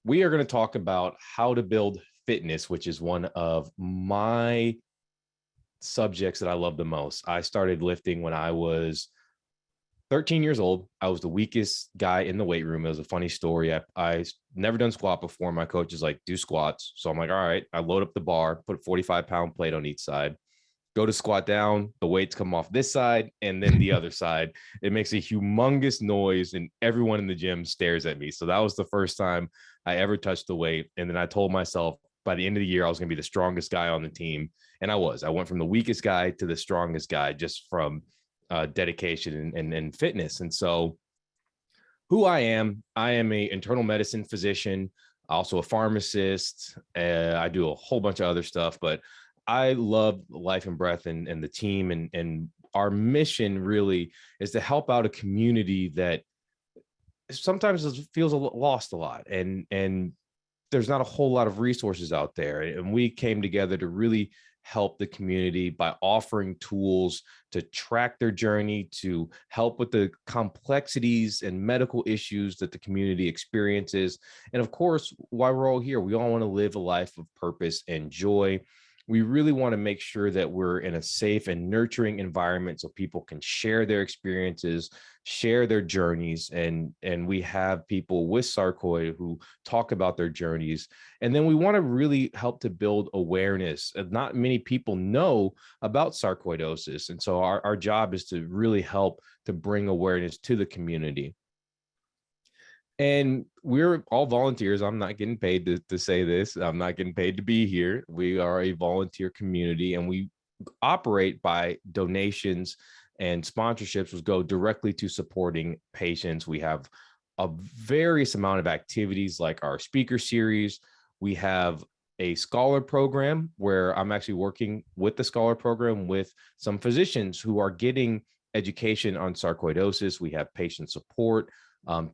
we are going to talk about how to build fitness, which is one of my subjects that I love the most. I started lifting when I was 13 years old. I was the weakest guy in the weight room. It was a funny story. I never done squat before. My coach is like, do squats. So I'm like, all right. I load up the bar, put a 45-pound plate on each side, go to squat down. The weights come off this side and then the other side. It makes a humongous noise and everyone in the gym stares at me. So that was the first time I ever touched the weight. And then I told myself by the end of the year, I was going to be the strongest guy on the team. And I was. I went from the weakest guy to the strongest guy just from dedication and fitness. And so who I am an internal medicine physician, also a pharmacist. I do a whole bunch of other stuff, but I love Life and Breath and the team. And our mission really is to help out a community that sometimes feels lost a lot. And there's not a whole lot of resources out there. And we came together to really help the community by offering tools to track their journey, to help with the complexities and medical issues that the community experiences. And of course, why we're all here, we all want to live a life of purpose and joy. We really want to make sure that we're in a safe and nurturing environment so people can share their experiences, share their journeys, and we have people with sarcoid who talk about their journeys. And then we want to really help to build awareness. Not many people know about sarcoidosis. And so our job is to really help to bring awareness to the community. And we're all volunteers. I'm not getting paid to say this. I'm not getting paid to be here. We are a volunteer community and we operate by donations and sponsorships, which go directly to supporting patients. We have a various amount of activities like our speaker series. We have a scholar program where I'm actually working with the scholar program with some physicians who are getting education on sarcoidosis. We have patient support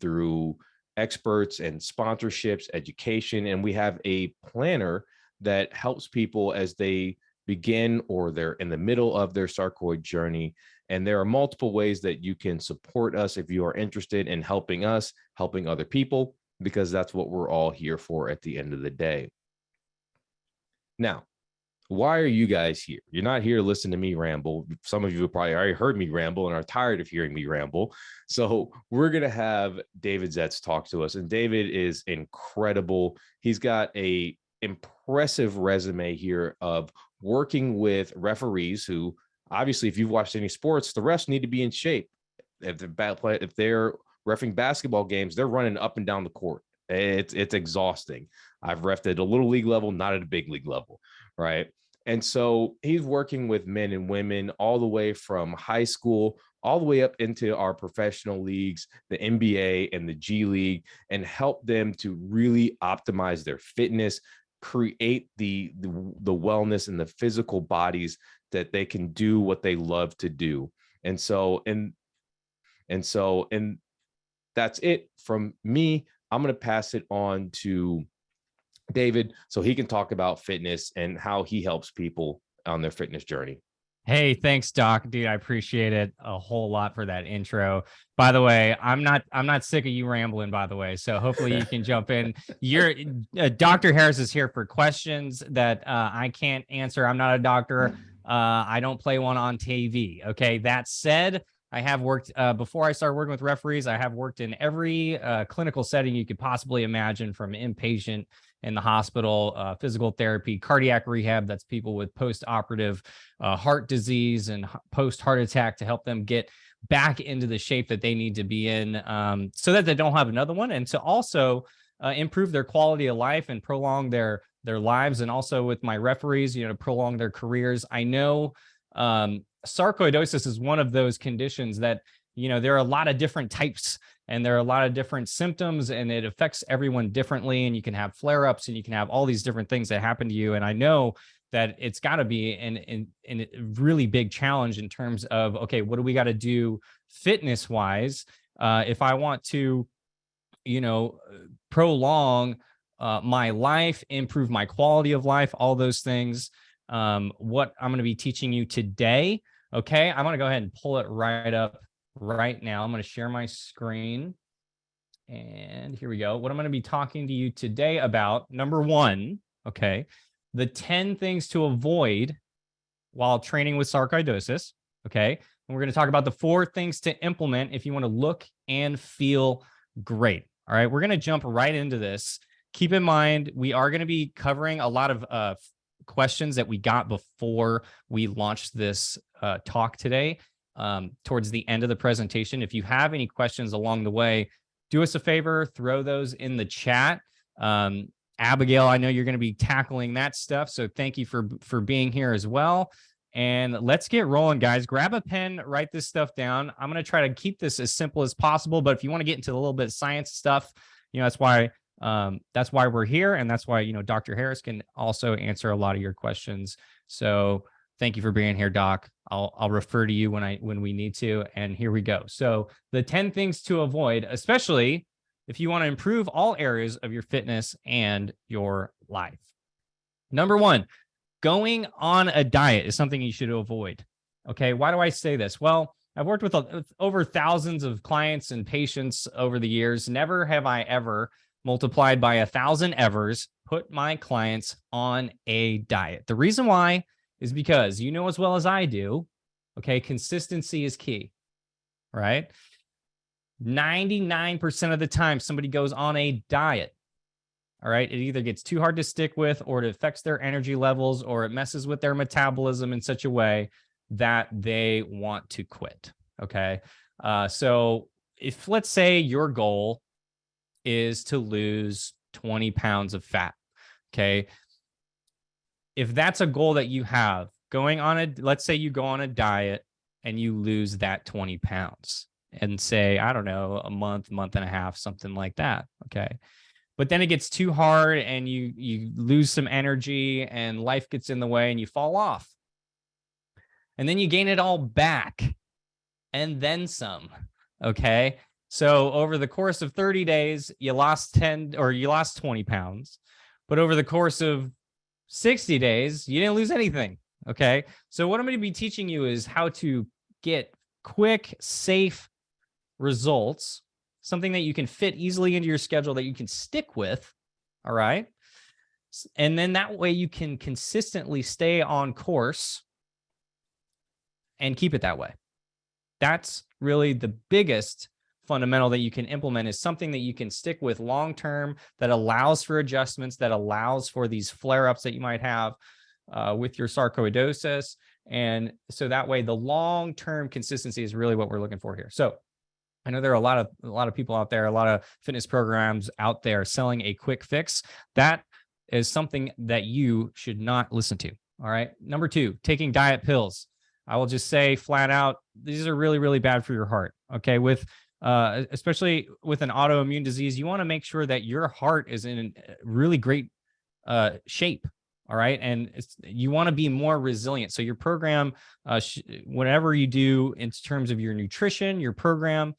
through experts and sponsorships, education, and we have a planner that helps people as they begin or they're in the middle of their sarcoid journey. And there are multiple ways that you can support us if you are interested in helping us, helping other people, because that's what we're all here for at the end of the day. Now, why are you guys here? You're not here to listen to me ramble. Some of you have probably already heard me ramble and are tired of hearing me ramble. So we're going to have David Zetts talk to us. And David is incredible. He's got a impressive resume here of working with referees who, obviously, if you've watched any sports, the refs need to be in shape. If they're reffing basketball games, they're running up and down the court. It's exhausting. I've reffed at a little league level, not at a big league level, right? And so he's working with men and women all the way from high school, all the way up into our professional leagues, the NBA and the G League, and help them to really optimize their fitness, create the wellness and the physical bodies that they can do what they love to do. And that's it from me. I'm going to pass it on to David so he can talk about fitness and how he helps people on their fitness journey. Hey, thanks, Doc. Dude, I appreciate it a whole lot for that intro. By the way, I'm not sick of you rambling, by the way. So hopefully you can jump in. Dr. Harris is here for questions that I can't answer. I'm not a doctor. I don't play one on TV. Okay. That said, I have worked before I started working with referees. I have worked in every clinical setting you could possibly imagine, from inpatient in the hospital, physical therapy, cardiac rehab. That's people with post-operative heart disease and post-heart attack, to help them get back into the shape that they need to be in, so that they don't have another one, and to also improve their quality of life and prolong their lives. And also with my referees, prolong their careers. I know sarcoidosis is one of those conditions that, there are a lot of different types and there are a lot of different symptoms, and it affects everyone differently. And you can have flare-ups and you can have all these different things that happen to you. And I know that it's got to be a really big challenge in terms of, okay, what do we got to do fitness wise? If I want to, prolong my life, improve my quality of life, all those things, what I'm going to be teaching you today. Okay, I'm going to go ahead and pull it right up right now. I'm going to share my screen. And here we go. What I'm going to be talking to you today about, number one, okay, the 10 things to avoid while training with sarcoidosis. Okay. And we're going to talk about the 4 things to implement if you want to look and feel great. All right. We're going to jump right into this. Keep in mind, we are going to be covering a lot of questions that we got before we launched this talk today. Towards the end of the presentation, if you have any questions along the way, do us a favor, throw those in the chat. Abigail, I know you're going to be tackling that stuff, so thank you for being here as well. And let's get rolling, guys. Grab a pen, write this stuff down. I'm going to try to keep this as simple as possible, but if you want to get into a little bit of science stuff, that's why we're here, and that's why Dr. Harris can also answer a lot of your questions. So thank you for being here, Doc. I'll refer to you when we need to. And here we go. So the 10 things to avoid, especially if you want to improve all areas of your fitness and your life. Number 1, going on a diet is something you should avoid. Okay. Why do I say this? Well, I've worked with over thousands of clients and patients over the years. Never have I ever multiplied by 1,000 evers put my clients on a diet. The reason why is because as well as I do, okay, consistency is key, right? 99% of the time somebody goes on a diet, all right, it either gets too hard to stick with, or it affects their energy levels, or it messes with their metabolism in such a way that they want to quit, okay? So if, let's say, your goal is to lose 20 pounds of fat, okay? If that's a goal that you have, let's say you go on a diet and you lose that 20 pounds and say, I don't know, a month and a half, something like that. Okay. But then it gets too hard and you lose some energy and life gets in the way and you fall off. And then you gain it all back and then some. Okay. So over the course of 30 days, you lost 20 pounds, but over the course of 60 days, you didn't lose anything. Okay. So what I'm going to be teaching you is how to get quick, safe results, something that you can fit easily into your schedule that you can stick with. All right. And then that way you can consistently stay on course and keep it that way. That's really the biggest fundamental that you can implement, is something that you can stick with long term, that allows for adjustments, that allows for these flare-ups that you might have with your sarcoidosis. And so that way the long-term consistency is really what we're looking for here. So I know there are a lot of people out there, a lot of fitness programs out there selling a quick fix. That is something that you should not listen to. All right. Number 2, taking diet pills. I will just say flat out, these are really, really bad for your heart. Okay. Especially with an autoimmune disease, you want to make sure that your heart is in really great shape. All right. And you want to be more resilient. So your program, whatever you do in terms of your nutrition, your program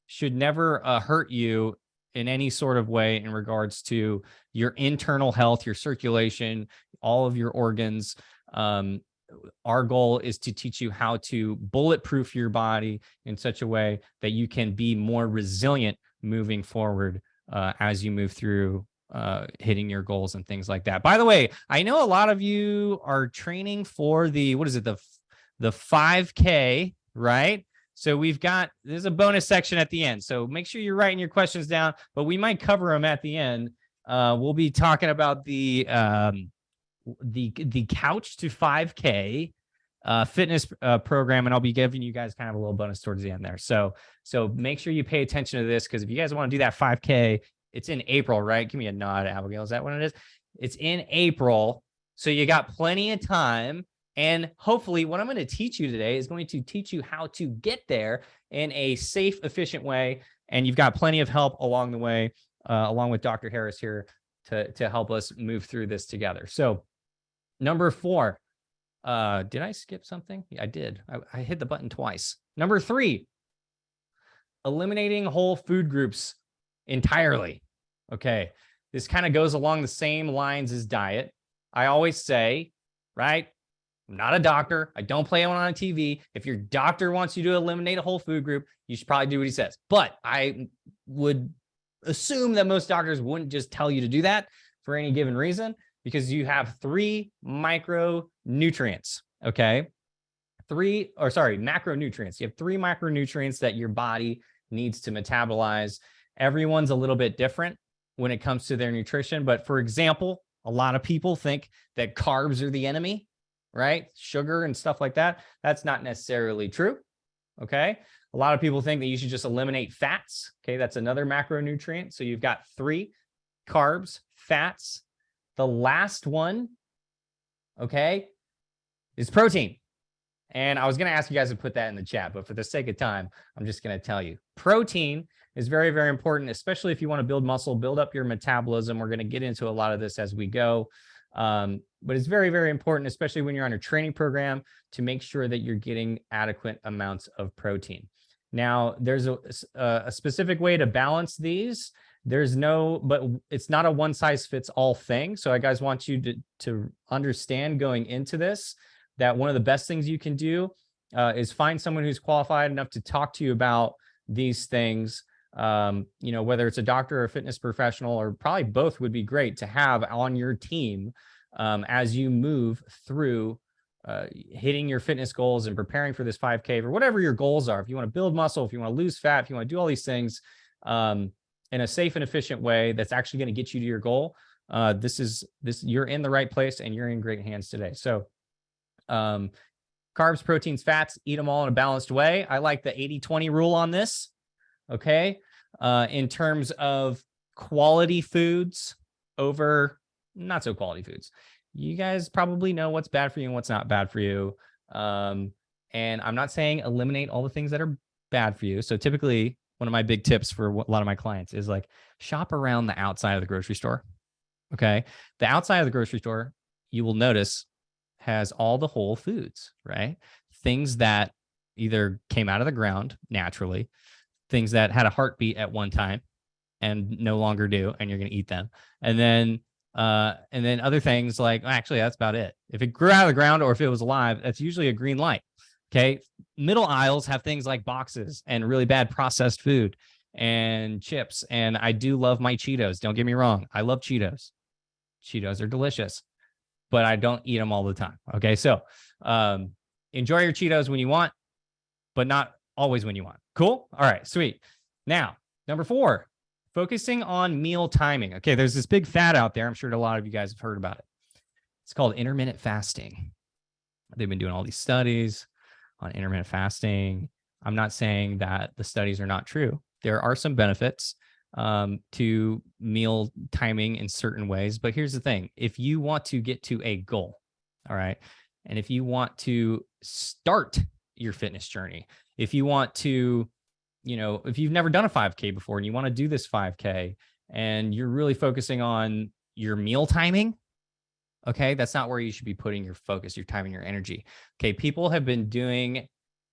should never hurt you in any sort of way in regards to your internal health, your circulation, all of your organs. Our goal is to teach you how to bulletproof your body in such a way that you can be more resilient moving forward as you move through hitting your goals and things like that. By the way, I know a lot of you are training for the 5K, right? So there's a bonus section at the end. So make sure you're writing your questions down, but we might cover them at the end. We'll be talking about the Couch to 5K fitness program, and I'll be giving you guys kind of a little bonus towards the end there. So make sure you pay attention to this, because if you guys want to do that 5K, it's in April, right? Give me a nod, Abigail. Is that what it is? It's in April. So you got plenty of time. And hopefully what I'm going to teach you today is going to teach you how to get there in a safe, efficient way. And you've got plenty of help along the way, along with Dr. Harris here to help us move through this together. So number 4, did I skip something? Yeah, I did. I hit the button twice. Number 3, eliminating whole food groups entirely. Okay. This kind of goes along the same lines as diet. I always say, right? I'm not a doctor. I don't play on TV. If your doctor wants you to eliminate a whole food group, you should probably do what he says. But I would assume that most doctors wouldn't just tell you to do that for any given reason, because you have 3 micronutrients, okay? Macronutrients. You have 3 micronutrients that your body needs to metabolize. Everyone's a little bit different when it comes to their nutrition. But for example, a lot of people think that carbs are the enemy, right? Sugar and stuff like that. That's not necessarily true, okay? A lot of people think that you should just eliminate fats, okay? That's another macronutrient. So you've got 3: carbs, fats. The last one, okay, is protein. And I was going to ask you guys to put that in the chat, but for the sake of time, I'm just going to tell you. Protein is very, very important, especially if you want to build muscle, build up your metabolism. We're going to get into a lot of this as we go. But it's very, very important, especially when you're on a training program, to make sure that you're getting adequate amounts of protein. Now, there's a specific way to balance these. But it's not a one-size-fits-all thing. So I guys want you to understand going into this that one of the best things you can do is find someone who's qualified enough to talk to you about these things. Whether it's a doctor or a fitness professional, or probably both would be great to have on your team as you move through hitting your fitness goals and preparing for this 5K or whatever your goals are. If you want to build muscle, if you want to lose fat, if you want to do all these things in a safe and efficient way that's actually going to get you to your goal, you're in the right place and you're in great hands today. So carbs, proteins, fats, eat them all in a balanced way. I like the 80-20 rule on this. Okay. In terms of quality foods over not so quality foods. You guys probably know what's bad for you and what's not bad for you. And I'm not saying eliminate all the things that are bad for you. So typically one of my big tips for a lot of my clients is like shop around the outside of the grocery store. Okay. The outside of the grocery store, you will notice, has all the whole foods, right? Things that either came out of the ground naturally, things that had a heartbeat at one time and no longer do, and you're going to eat them. And then other things like, actually, that's about it. If it grew out of the ground or if it was alive, that's usually a green light. Okay. Middle aisles have things like boxes and really bad processed food and chips. And I do love my Cheetos. Don't get me wrong. I love Cheetos. Cheetos are delicious, but I don't eat them all the time. Okay. So enjoy your Cheetos when you want, but not always when you want. Cool. All right. Sweet. Now, number 4, focusing on meal timing. Okay. There's this big fad out there. I'm sure a lot of you guys have heard about it. It's called intermittent fasting. They've been doing all these studies on intermittent fasting. I'm not saying that the studies are not true. There are some benefits to meal timing in certain ways. But here's the thing. If you want to get to a goal, all right, and if you want to start your fitness journey, if you want to, if you've never done a 5K before and you want to do this 5K and you're really focusing on your meal timing, okay, that's not where you should be putting your focus, your time, and your energy. Okay, people have been doing,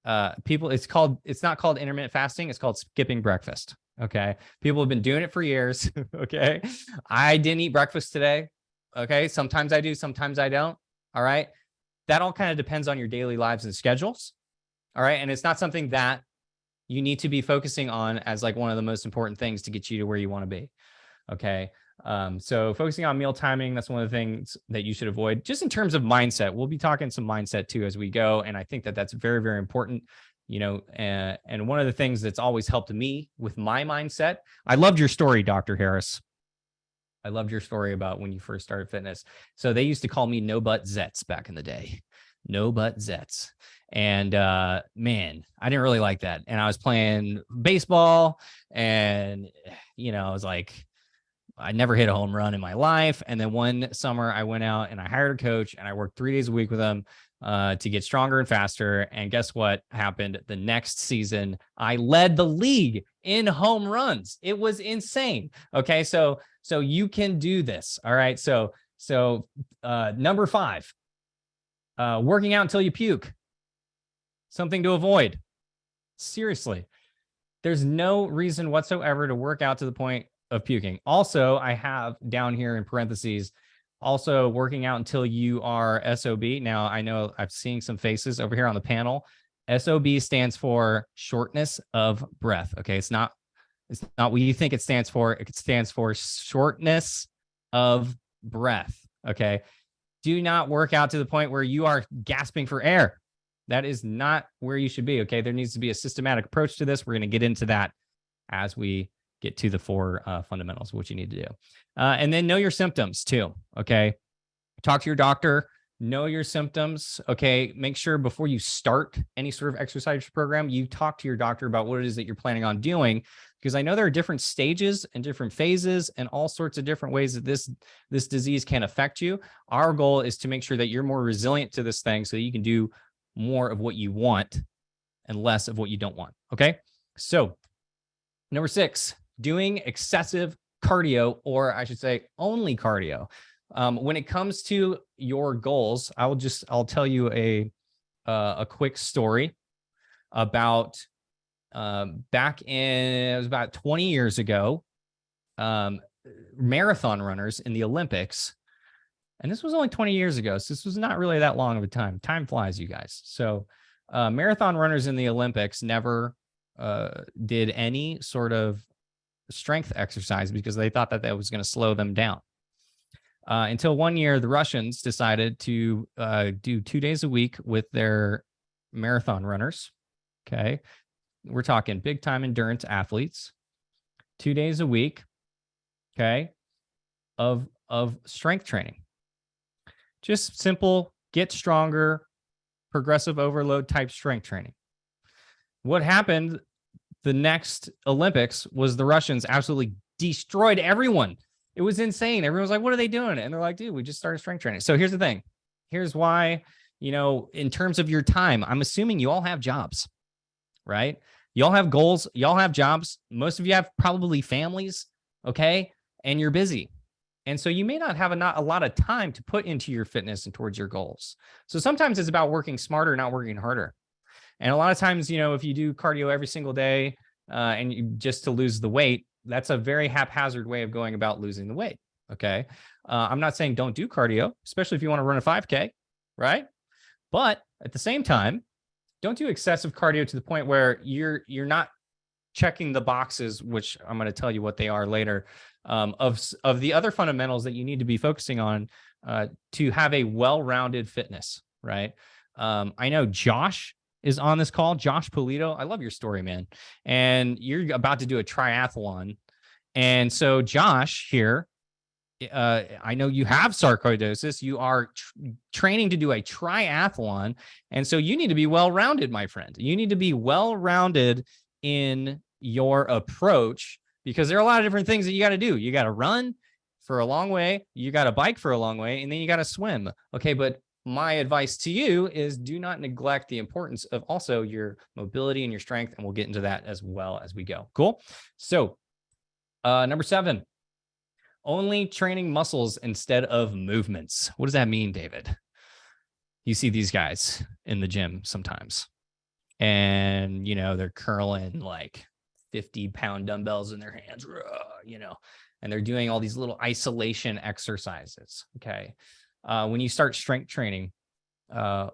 it's not called intermittent fasting. It's called skipping breakfast. Okay. People have been doing it for years. Okay. I didn't eat breakfast today. Okay. Sometimes I do, sometimes I don't. All right. That all kind of depends on your daily lives and schedules. All right. And it's not something that you need to be focusing on as like one of the most important things to get you to where you want to be. Okay. So focusing on meal timing, that's one of the things that you should avoid just in terms of mindset. We'll be talking some mindset too as we go. And I think that that's very, very important. And one of the things that's always helped me with my mindset, I loved your story, Dr. Harris. I loved your story about when you first started fitness. So they used to call me No Butt Zetts back in the day. No Butt Zetts. And man, I didn't really like that. And I was playing baseball and, I was like, I never hit a home run in my life. And then one summer I went out and I hired a coach and I worked 3 days a week with him to get stronger and faster. And guess what happened the next season? I led the league in home runs. It was insane. Okay. So you can do this. All right. So number 5, working out until you puke. Something to avoid. Seriously. There's no reason whatsoever to work out to the point of puking. Also, I have down here in parentheses, also working out until you are SOB. Now, I know I'm seeing some faces over here on the panel. SOB stands for shortness of breath. Okay. It's not It's not what you think it stands for. It stands for shortness of breath. Okay. Do not work out to the point where you are gasping for air. That is not where you should be. Okay. There needs to be a systematic approach to this. We're going to get into that as we get to the 4 fundamentals, what you need to do. And then know your symptoms too. Okay. Talk to your doctor, know your symptoms. Okay. Make sure before you start any sort of exercise program, you talk to your doctor about what it is that you're planning on doing, because I know there are different stages and different phases and all sorts of different ways that this disease can affect you. Our goal is to make sure that you're more resilient to this thing so that you can do more of what you want and less of what you don't want. Okay. So number 6, doing excessive cardio, or I should say only cardio. When it comes to your goals, I'll tell you a quick story about back in, it was about 20 years ago, marathon runners in the Olympics. And this was only 20 years ago. So this was not really that long of a time. Time flies, you guys. So marathon runners in the Olympics never did any sort of strength exercise because they thought that was going to slow them down. Until one year, the Russians decided to do 2 days a week with their marathon runners. Okay. We're talking big time endurance athletes, 2 days a week. Okay. Of strength training. Just simple, get stronger, progressive overload type strength training. What happened the next Olympics was the Russians absolutely destroyed everyone. It was insane. Everyone was like, what are they doing? And they're like, dude, we just started strength training. So here's the thing. Here's why, in terms of your time, I'm assuming you all have jobs, right? You all have goals. You all have jobs. Most of you have probably families, okay? And you're busy. And so you may not have a lot of time to put into your fitness and towards your goals. So sometimes it's about working smarter, not working harder. And a lot of times, if you do cardio every single day and just to lose the weight, that's a very haphazard way of going about losing the weight. Okay. I'm not saying don't do cardio, especially if you want to run a 5K, right? But at the same time, don't do excessive cardio to the point where you're not checking the boxes, which I'm going to tell you what they are later, of the other fundamentals that you need to be focusing on to have a well-rounded fitness, right? I know Josh is on this call. Josh Polito, I love your story, man. And you're about to do a triathlon. And so Josh here, I know you have sarcoidosis. You are training to do a triathlon. And so you need to be well-rounded, my friend. You need to be well-rounded in your approach because there are a lot of different things that you got to do. You got to run for a long way. You got to bike for a long way. And then you got to swim. Okay. But my advice to you is do not neglect the importance of also your mobility and your strength. And we'll get into that as well as we go. Cool. So number 7, only training muscles instead of movements. What does that mean, David? You see these guys in the gym sometimes and, they're curling like 50-pound dumbbells in their hands, and they're doing all these little isolation exercises. Okay. When you start strength training, a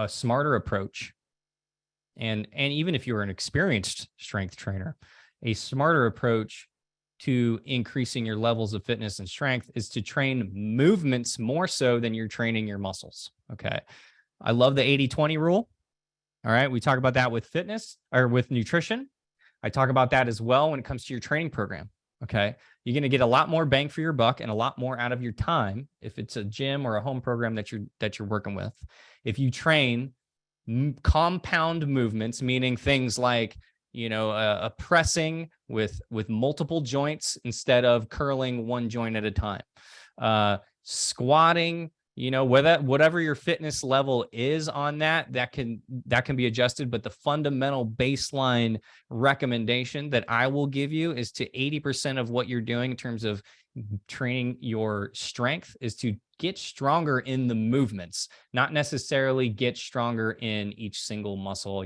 smarter approach, and even if you're an experienced strength trainer, a smarter approach to increasing your levels of fitness and strength is to train movements more so than you're training your muscles. Okay. I love the 80-20 rule. All right. We talk about that with fitness or with nutrition. I talk about that as well when it comes to your training program. Okay. You're going to get a lot more bang for your buck and a lot more out of your time if it's a gym or a home program that you're working with. If you train compound movements, meaning things like, a pressing with multiple joints instead of curling one joint at a time, squatting, whatever your fitness level is on that can be adjusted. But the fundamental baseline recommendation that I will give you is to 80% of what you're doing in terms of training your strength is to get stronger in the movements, not necessarily get stronger in each single muscle,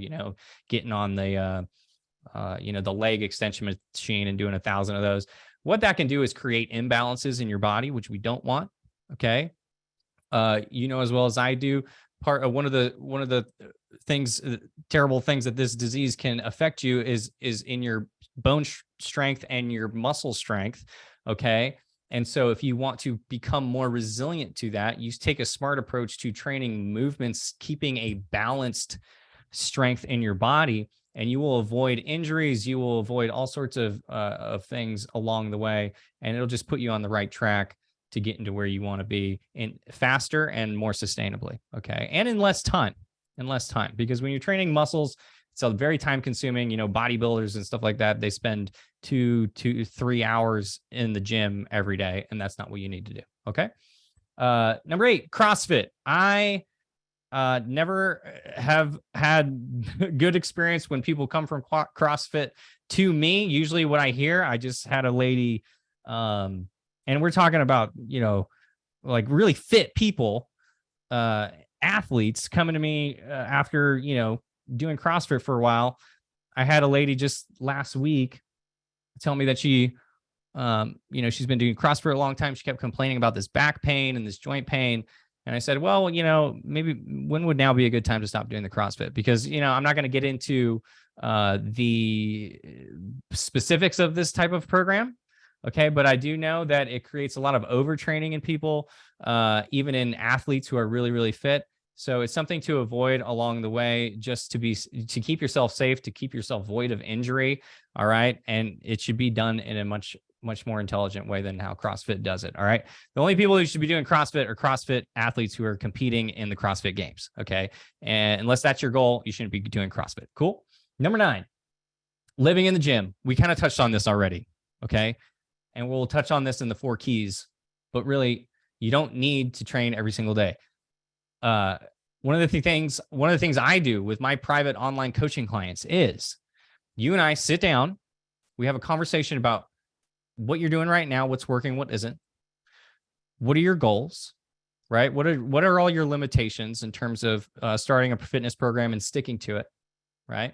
getting on the leg extension machine and doing 1,000 of those. What that can do is create imbalances in your body, which we don't want. Okay. As well as I do, one of the things, terrible things that this disease can affect you is in your bone strength and your muscle strength. Okay. And so if you want to become more resilient to that, you take a smart approach to training movements, keeping a balanced strength in your body, and you will avoid injuries. You will avoid all sorts of things along the way, and it'll just put you on the right track to get into where you want to be in faster and more sustainably. Okay. And in less time, because when you're training muscles, it's a very time consuming, bodybuilders and stuff like that. They spend 2 to 3 hours in the gym every day, and that's not what you need to do. Okay. Number 8, CrossFit. I never have had good experience when people come from CrossFit to me. Usually what I hear, I just had a lady, and we're talking about, like really fit people, athletes coming to me after, doing CrossFit for a while. I had a lady just last week tell me that she, she's been doing CrossFit for a long time. She kept complaining about this back pain and this joint pain. And I said, well, maybe when would now be a good time to stop doing the CrossFit? Because, I'm not going to get into the specifics of this type of program. Okay. But I do know that it creates a lot of overtraining in people, even in athletes who are really, really fit. So it's something to avoid along the way, just to keep yourself safe, to keep yourself void of injury. All right. And it should be done in a much more intelligent way than how CrossFit does it. All right. The only people who should be doing CrossFit are CrossFit athletes who are competing in the CrossFit games. Okay. And unless that's your goal, you shouldn't be doing CrossFit. Cool. Number 9, living in the gym. We kind of touched on this already. Okay. And we'll touch on this in the 4 keys, but really you don't need to train every single day. One of the things I do with my private online coaching clients is you and I sit down, we have a conversation about what you're doing right now, what's working, what isn't. What are your goals, right? What are all your limitations in terms of starting a fitness program and sticking to it, right?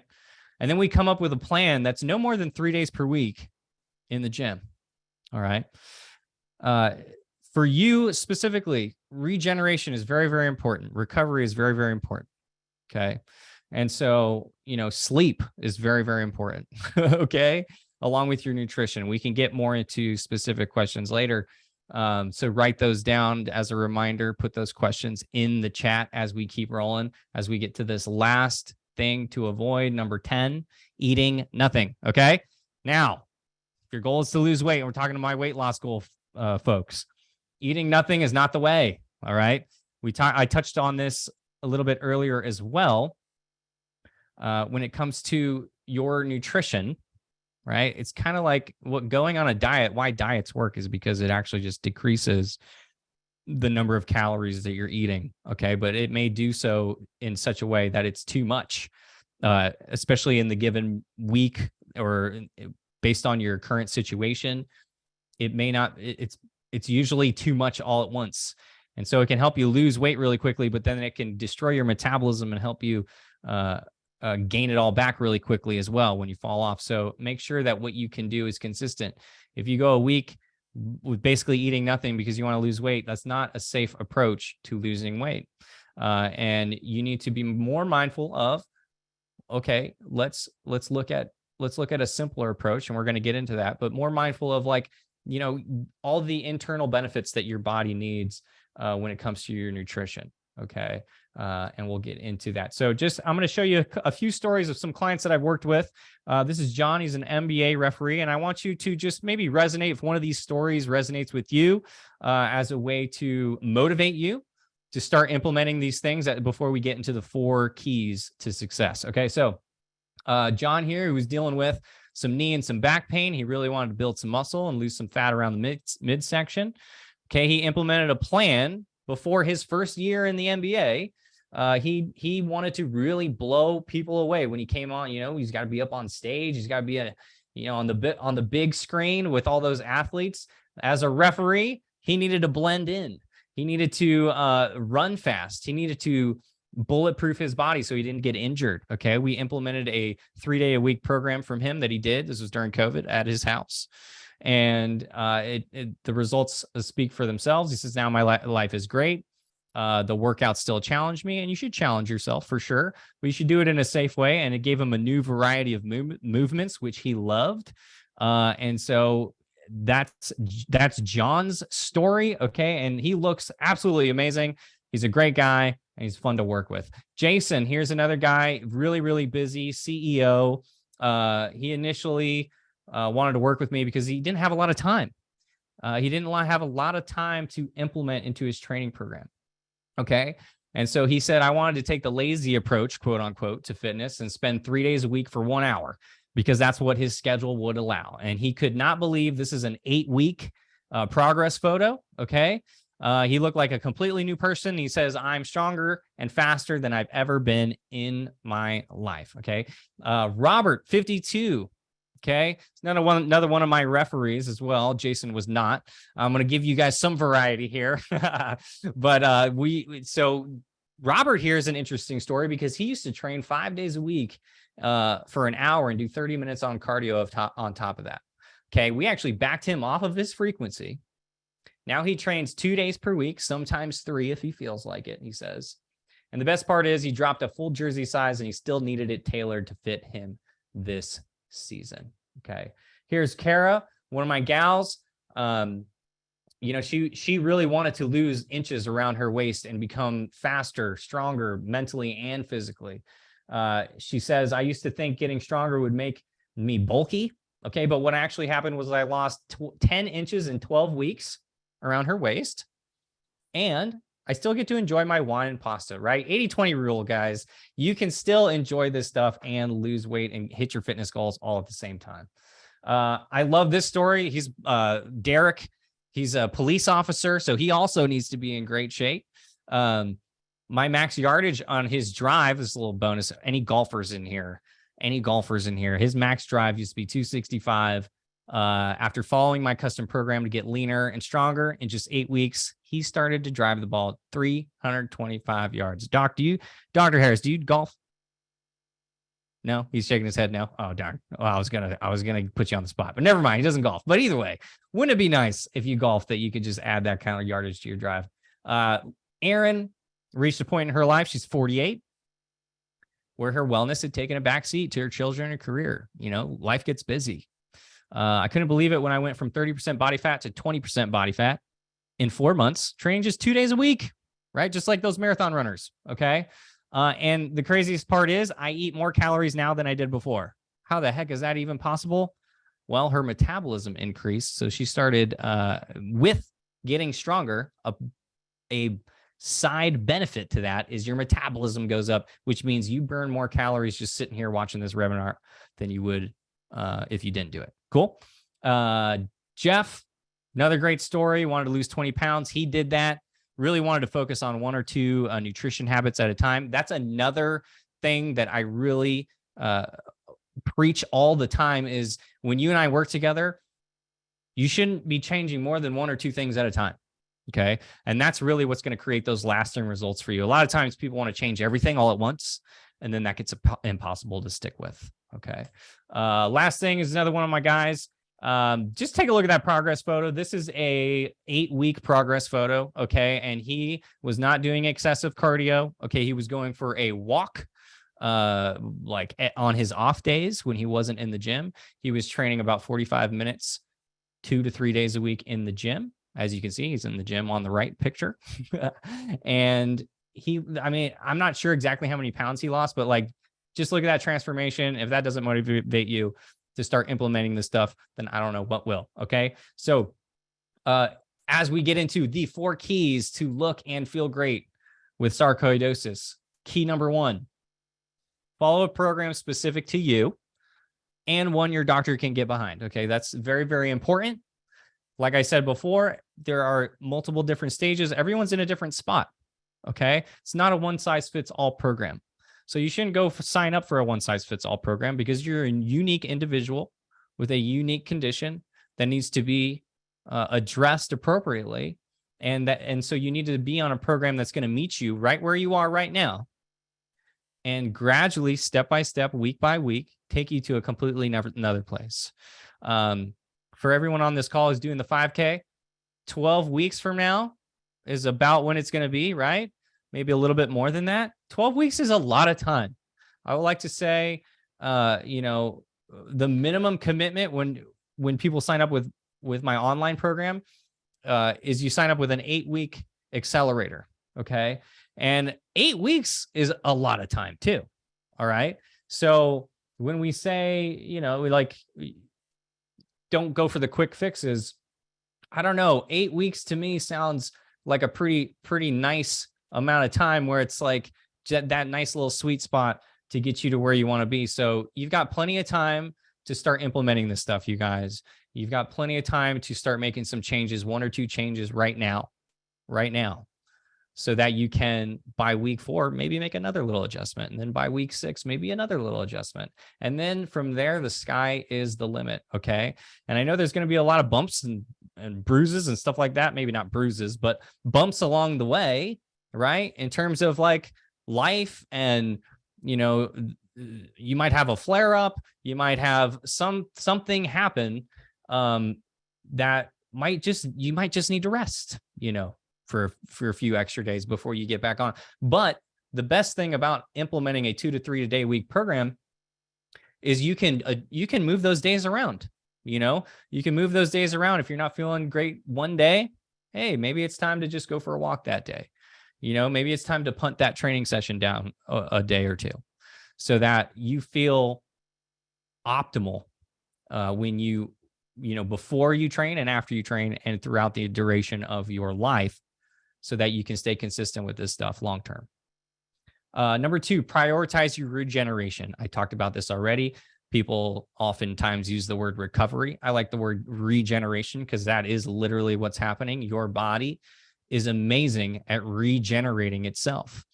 And then we come up with a plan that's no more than 3 days per week in the gym. All right. For you specifically, regeneration is very, very important. Recovery is very, very important. Okay. And so, sleep is very, very important. Okay. Along with your nutrition. We can get more into specific questions later. So write those down as a reminder, put those questions in the chat as we keep rolling, as we get to this last thing to avoid, number 10, eating nothing. Okay. Now, if your goal is to lose weight, and we're talking to my weight loss goal folks, eating nothing is not the way. All right. I touched on this a little bit earlier as well. When it comes to your nutrition, right? It's kind of like going on a diet. Why diets work is because it actually just decreases the number of calories that you're eating. Okay. But it may do so in such a way that it's too much, especially in the given week or based on your current situation. It may not, it's usually too much all at once. And so it can help you lose weight really quickly, but then it can destroy your metabolism and help you gain it all back really quickly as well when you fall off. So make sure that what you can do is consistent. If you go a week with basically eating nothing because you want to lose weight, that's not a safe approach to losing weight. And you need to be more mindful of, okay, let's look at a simpler approach, and we're going to get into that, but more mindful of all the internal benefits that your body needs when it comes to your nutrition. Okay. And we'll get into that. So I'm going to show you a few stories of some clients that I've worked with. This is John. He's an NBA referee, and I want you to just maybe resonate if one of these stories resonates with you as a way to motivate you to start implementing these things before we get into the 4 keys to success. Okay. So John here, who was dealing with some knee and some back pain. He really wanted to build some muscle and lose some fat around the midsection. Okay. He implemented a plan before his first year in the NBA. He wanted to really blow people away when he came on. He's got to be up on stage. He's got to be on the big screen with all those athletes. As a referee, he needed to blend in. He needed to run fast. He needed to bulletproof his body so he didn't get injured. Okay. We implemented a 3-day-a-week program from him that he did. This was during COVID at his house. And the results speak for themselves. He says, now my life is great. The workout still challenged me, and you should challenge yourself for sure, but you should do it in a safe way. And it gave him a new variety of movements, which he loved. And so that's John's story. Okay. And he looks absolutely amazing. He's a great guy and he's fun to work with. Jason, here's another guy, really, really busy CEO. He initially wanted to work with me because he didn't have a lot of time. He didn't have a lot of time to implement into his training program. Okay. And so he said, I wanted to take the lazy approach, quote unquote, to fitness and spend 3 days a week for 1 hour because that's what his schedule would allow. And he could not believe this is an 8-week progress photo. Okay. He looked like a completely new person. He says, I'm stronger and faster than I've ever been in my life. Okay. Robert, 52. Okay. It's another one of my referees as well. Jason was not. I'm going to give you guys some variety here. But so Robert here is an interesting story because he used to train 5 days a week for an hour and do 30 minutes on cardio on top of that. Okay. We actually backed him off of his frequency. Now he trains 2 days per week, sometimes 3 if he feels like it, he says. And the best part is he dropped a full jersey size and he still needed it tailored to fit him this season. Okay. Here's Kara, one of my gals. She really wanted to lose inches around her waist and become faster, stronger, mentally and physically. She says, I used to think getting stronger would make me bulky. Okay. But what actually happened was I lost 10 inches in 12 weeks around her waist. And I still get to enjoy my wine and pasta, right? 80-20 rule, guys. You can still enjoy this stuff and lose weight and hit your fitness goals all at the same time. I love this story. He's Derek. He's a police officer, so he also needs to be in great shape. My max yardage on his drive, this is a little bonus. Any golfers in here? His max drive used to be 265. After following my custom program to get leaner and stronger in just 8 weeks, he started to drive the ball 325 yards. Dr. Harris, do you golf? No, he's shaking his head no. Oh, darn. Well, I was gonna put you on the spot, but never mind. He doesn't golf. But either way, wouldn't it be nice if you golf that you could just add that kind of yardage to your drive? Erin reached a point in her life. She's 48, where her wellness had taken a backseat to her children and career. Life gets busy. I couldn't believe it when I went from 30% body fat to 20% body fat in 4 months, training just 2 days a week, right? Just like those marathon runners. Okay. And the craziest part is I eat more calories now than I did before. How the heck is that even possible? Well, her metabolism increased. So she started with getting stronger. A side benefit to that is your metabolism goes up, which means you burn more calories just sitting here watching this webinar than you would if you didn't do it. Cool. Jeff, another great story. Wanted to lose 20 pounds. He did that. Really wanted to focus on 1 or 2 nutrition habits at a time. That's another thing that I really preach all the time is when you and I work together, you shouldn't be changing more than 1 or 2 things at a time. Okay. And that's really what's going to create those lasting results for you. A lot of times people want to change everything all at once, and then that gets impossible to stick with. Okay. Last thing is another one of my guys. Just take a look at that progress photo. This is a 8-week progress photo. Okay. And he was not doing excessive cardio. Okay. He was going for a walk, like on his off days when he wasn't in the gym. He was training about 45 minutes, 2 to 3 days a week in the gym. As you can see, he's in the gym on the right picture. And I'm not sure exactly how many pounds he lost, but just look at that transformation. If that doesn't motivate you to start implementing this stuff, then I don't know what will. Okay. So, as we get into the 4 keys to look and feel great with sarcoidosis, key number 1, follow a program specific to you and one your doctor can get behind. Okay. That's very, very important. Like I said before, there are multiple different stages. Everyone's in a different spot. Okay. It's not a one-size-fits-all program. So you shouldn't go sign up for a one-size-fits-all program because you're a unique individual with a unique condition that needs to be addressed appropriately. And so you need to be on a program that's going to meet you right where you are right now and gradually, step by step, week by week, take you to a completely another place. For everyone on this call who's doing the 5K, 12 weeks from now is about when it's going to be, right? Maybe a little bit more than that. 12 weeks is a lot of time. I would like to say, the minimum commitment when people sign up with my online program is you sign up with an 8-week accelerator. Okay. And 8 weeks is a lot of time too. All right. So when we say, we don't go for the quick fixes, I don't know. 8 weeks to me sounds like a pretty nice amount of time where it's like that nice little sweet spot to get you to where you want to be. So you've got plenty of time to start implementing this stuff, you guys. You've got plenty of time to start making some changes, 1 or 2 changes right now, so that you can, by week 4, maybe make another little adjustment. And then by week 6, maybe another little adjustment. And then from there, the sky is the limit. Okay. And I know there's going to be a lot of bumps and bruises and stuff like that. Maybe not bruises, but bumps along the way, right? In terms of like life, and, you might have a flare up, you might have something happen that you might just need to rest, for a few extra days before you get back on. But the best thing about implementing a 2 to 3 day week program is you can move those days around. You can move those days around. If you're not feeling great one day, hey, maybe it's time to just go for a walk that day. Maybe it's time to punt that training session down a day or two, so that you feel optimal when before you train and after you train and throughout the duration of your life, so that you can stay consistent with this stuff long term. Number 2, prioritize your regeneration. I talked about this already. People oftentimes use the word recovery. I like the word regeneration because that is literally what's happening. Your body is amazing at regenerating itself.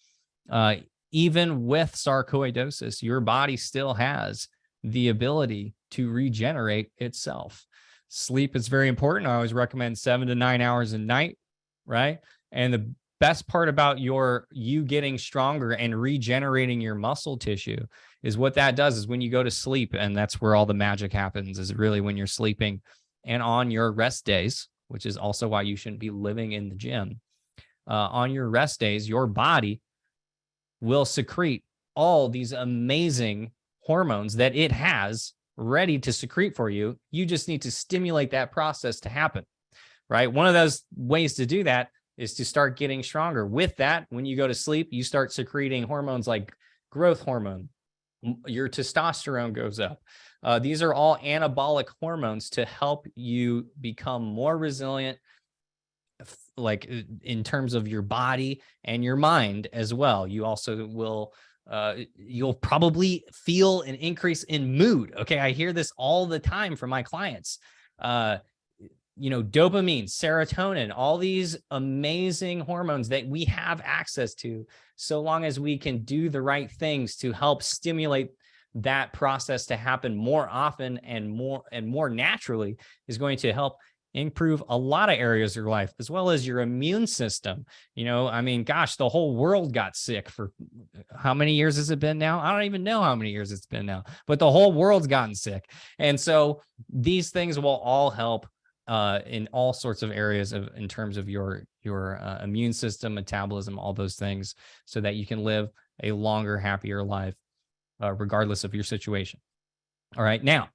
Even with sarcoidosis, your body still has the ability to regenerate itself. Sleep is very important. I always recommend 7 to 9 hours a night, right? And the best part about you getting stronger and regenerating your muscle tissue is what that does is when you go to sleep, and that's where all the magic happens, is really when you're sleeping and on your rest days, which is also why you shouldn't be living in the gym. On your rest days, your body will secrete all these amazing hormones that it has ready to secrete for you. You just need to stimulate that process to happen, right? One of those ways to do that is to start getting stronger. With that, when you go to sleep, you start secreting hormones like growth hormone. Your testosterone goes up. These are all anabolic hormones to help you become more resilient, like in terms of your body and your mind as well. You also will, you'll probably feel an increase in mood. Okay. I hear this all the time from my clients. Dopamine, serotonin, all these amazing hormones that we have access to, so long as we can do the right things to help stimulate that process to happen more often and more naturally, is going to help improve a lot of areas of your life, as well as your immune system. The whole world got sick for how many years has it been now? I don't even know how many years it's been now, but the whole world's gotten sick. And so these things will all help in all sorts of areas in terms of your immune system, metabolism, all those things, so that you can live a longer, happier life, regardless of your situation. All right. Now,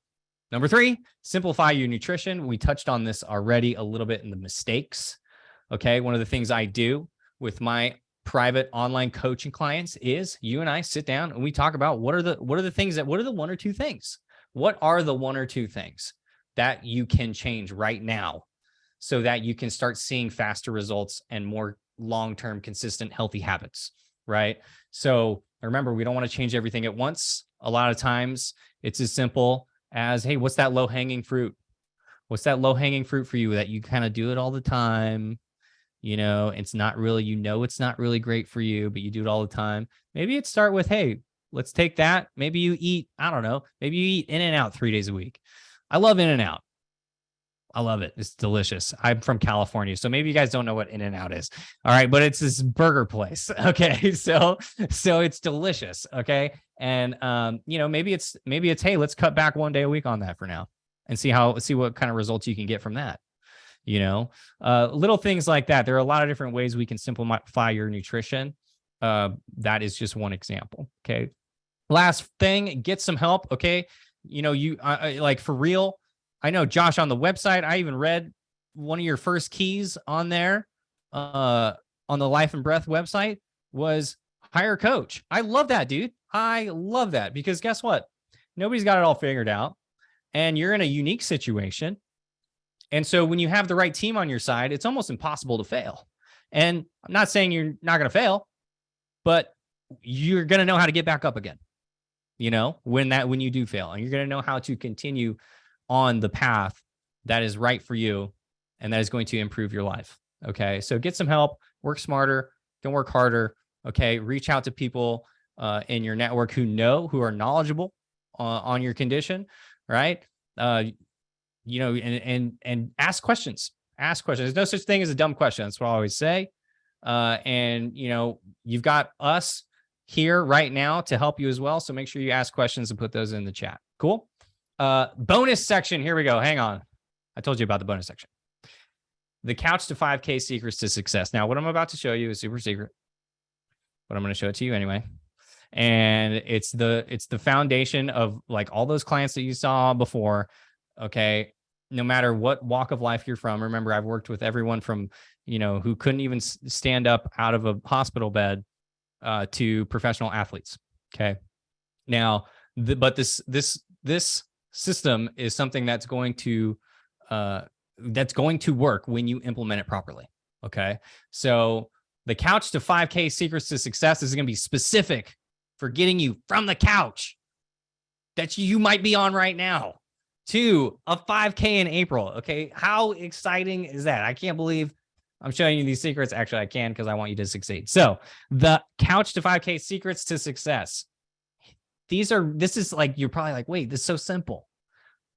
number 3, simplify your nutrition. We touched on this already a little bit in the mistakes. Okay. One of the things I do with my private online coaching clients is you and I sit down and we talk about what are the 1 or 2 things? What are the 1 or 2 things that you can change right now so that you can start seeing faster results and more long-term, consistent, healthy habits, right? So remember, we don't want to change everything at once. A lot of times it's as simple as, hey, what's that low-hanging fruit? What's that low-hanging fruit for you that you kind of do it all the time? It's not really great for you, but you do it all the time. Maybe it start with, hey, let's take that. Maybe you eat, maybe you eat In-N-Out 3 days a week. I love In-N-Out. I love it. It's delicious. I'm from California, so maybe you guys don't know what In-N-Out is. All right, but it's this burger place. Okay, so it's delicious. Okay, and maybe it's hey, let's cut back 1 day a week on that for now, and see what kind of results you can get from that. Little things like that. There are a lot of different ways we can simplify your nutrition. That is just one example. Okay. Last thing, get some help. Okay. You like for real. I know, Josh, on the website, I even read one of your first keys on there, on the Life and Breath website, was hire a coach. I love that, dude. I love that, because guess what? Nobody's got it all figured out, and you're in a unique situation. And so when you have the right team on your side, it's almost impossible to fail. And I'm not saying you're not going to fail, but you're going to know how to get back up again, when you do fail, and you're going to know how to continue on the path that is right for you and that is going to improve your life. Okay. So get some help, work smarter, don't work harder. Okay. Reach out to people in your network who are knowledgeable on your condition, right? And ask questions. Ask questions. There's no such thing as a dumb question. That's what I always say. And you've got us here right now to help you as well. So make sure you ask questions and put those in the chat. Cool. Bonus section. Here we go. Hang on. I told you about the bonus section. The Couch to 5K Secrets to Success. Now, what I'm about to show you is super secret, but I'm going to show it to you anyway. And it's the foundation of like all those clients that you saw before. Okay. No matter what walk of life you're from. Remember, I've worked with everyone from, who couldn't even stand up out of a hospital bed, to professional athletes. Okay. Now, but this system is something that's going to work when you implement it properly. Okay. So the Couch to 5K Secrets to Success is going to be specific for getting you from the couch that you might be on right now to a 5K in April. Okay. How exciting is that? I can't believe I'm showing you these secrets. Actually, I can, because I want you to succeed. So the Couch to 5K Secrets to Success. This is like, you're probably like, wait, this is so simple.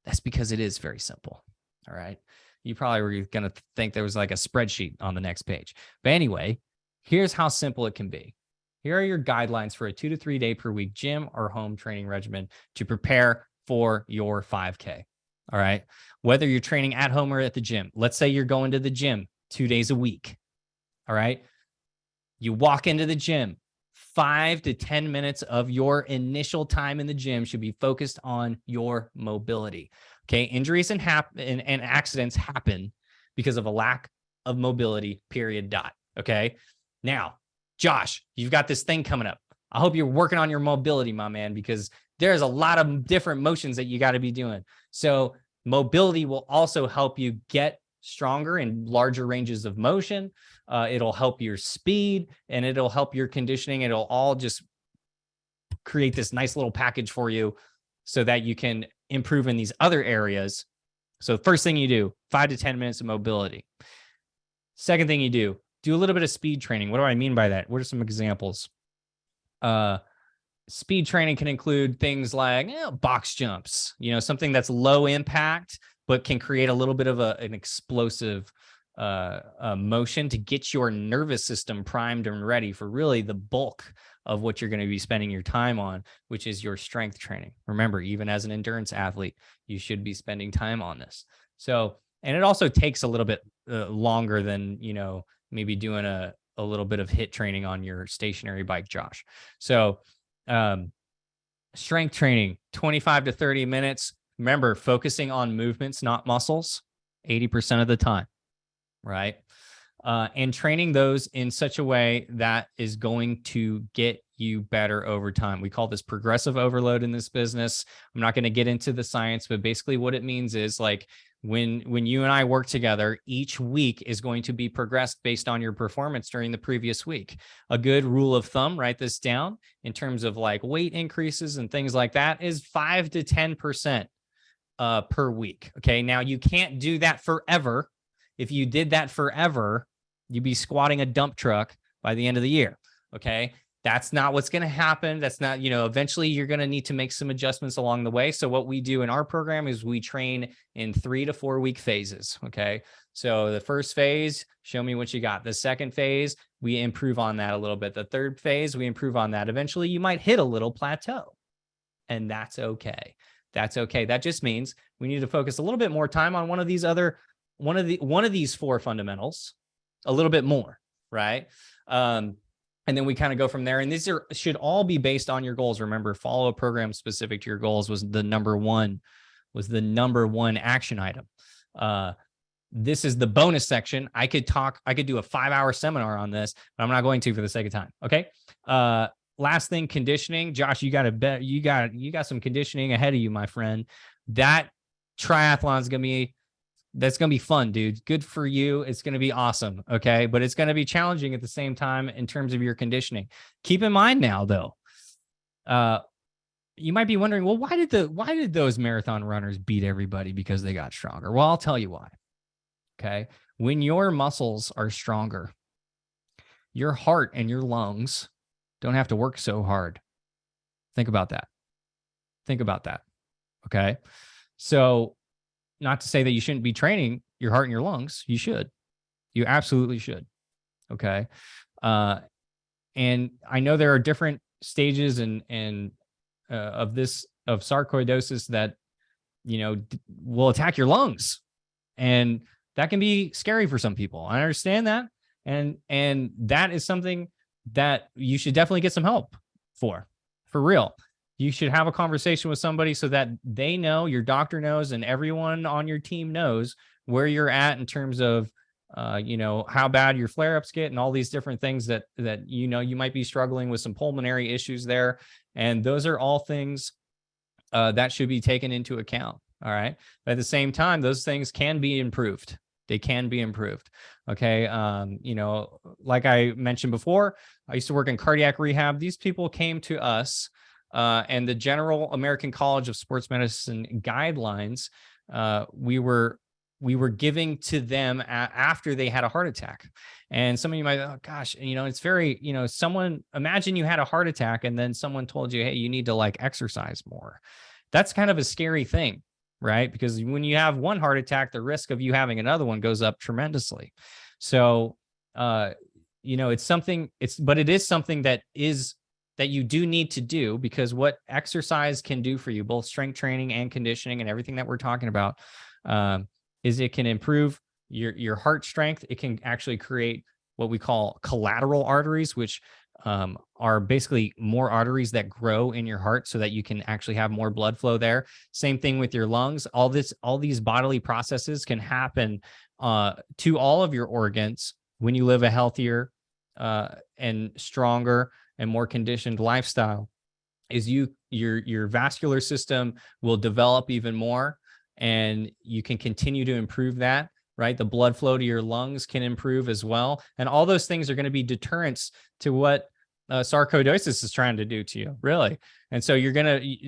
That's because it is very simple. All right. You probably were going to think there was like a spreadsheet on the next page. But anyway, here's how simple it can be. Here are your guidelines for a 2 to 3 day per week gym or home training regimen to prepare for your 5K. All right. Whether you're training at home or at the gym, let's say you're going to the gym 2 days a week. All right. You walk into the gym, 5 to 10 minutes of your initial time in the gym should be focused on your mobility. Okay. Injuries and accidents happen because of a lack of mobility, period. Okay. Now, Josh, you've got this thing coming up. I hope you're working on your mobility, my man, because there's a lot of different motions that you got to be doing. So mobility will also help you get stronger in larger ranges of motion. It'll help your speed, and it'll help your conditioning. It'll all just create this nice little package for you so that you can improve in these other areas. So first thing you do, 5 to 10 minutes of mobility. Second thing you do a little bit of speed training. What do I mean by that? What are some examples? Speed training can include things like box jumps, something that's low impact, but can create a little bit of an explosive motion to get your nervous system primed and ready for really the bulk of what you're going to be spending your time on, which is your strength training. Remember, even as an endurance athlete, you should be spending time on this. So, and it also takes a little bit longer than, maybe doing a little bit of HIIT training on your stationary bike, Josh. So, strength training, 25 to 30 minutes. Remember, focusing on movements, not muscles, 80% of the time, right? And training those in such a way that is going to get you better over time. We call this progressive overload in this business. I'm not going to get into the science, but basically what it means is like when you and I work together, each week is going to be progressed based on your performance during the previous week. A good rule of thumb, write this down, in terms of like weight increases and things like that, is 5 to 10% per week. Okay. Now you can't do that forever. If you did that forever, you'd be squatting a dump truck by the end of the year. Okay. That's not what's going to happen. That's not, eventually you're going to need to make some adjustments along the way. So what we do in our program is we train in 3 to 4 week phases. Okay. So the first phase, show me what you got. The second phase, we improve on that a little bit. The third phase, we improve on that. Eventually you might hit a little plateau, and that's okay. That's okay. That just means we need to focus a little bit more time on one of these other one of these 4 fundamentals, a little bit more, right? And then we kind of go from there. And these should all be based on your goals. Remember, follow a program specific to your goals was the number one action item. This is the bonus section. I could do a 5-hour seminar on this, but I'm not going to for the sake of time. Okay. Last thing, conditioning. Josh, you got some conditioning ahead of you, my friend. That triathlon is that's going to be fun, dude. Good for you. It's going to be awesome. Okay. But it's going to be challenging at the same time in terms of your conditioning. Keep in mind now, though, you might be wondering, well, why did those marathon runners beat everybody? Because they got stronger. Well, I'll tell you why. Okay. When your muscles are stronger, your heart and your lungs don't have to work so hard. Think about that. Okay. So, not to say that you shouldn't be training your heart and your lungs. You should. You absolutely should. Okay. And I know there are different stages of sarcoidosis that, will attack your lungs. And that can be scary for some people. I understand that. And that is something that you should definitely get some help for real. You should have a conversation with somebody so that they know, your doctor knows, and everyone on your team knows where you're at in terms of, how bad your flare-ups get and all these different things that you might be struggling with some pulmonary issues there. And those are all things that should be taken into account. All right. But at the same time, those things can be improved. They can be improved. Okay. Like I mentioned before, I used to work in cardiac rehab. These people came to us. And the General American College of Sports Medicine guidelines, we were giving to them after they had a heart attack. And some of you might, oh gosh, it's very, imagine you had a heart attack and then someone told you, hey, you need to like exercise more. That's kind of a scary thing, right? Because when you have one heart attack, the risk of you having another one goes up tremendously. So, it is something that you do need to do, because what exercise can do for you, both strength training and conditioning and everything that we're talking about, is it can improve your heart strength. It can actually create what we call collateral arteries, which are basically more arteries that grow in your heart so that you can actually have more blood flow there. Same thing with your lungs. All these bodily processes can happen to all of your organs when you live a healthier and stronger and more conditioned lifestyle. Is your vascular system will develop even more, and you can continue to improve that, right? The blood flow to your lungs can improve as well. And all those things are going to be deterrents to what sarcoidosis is trying to do to you, really. And so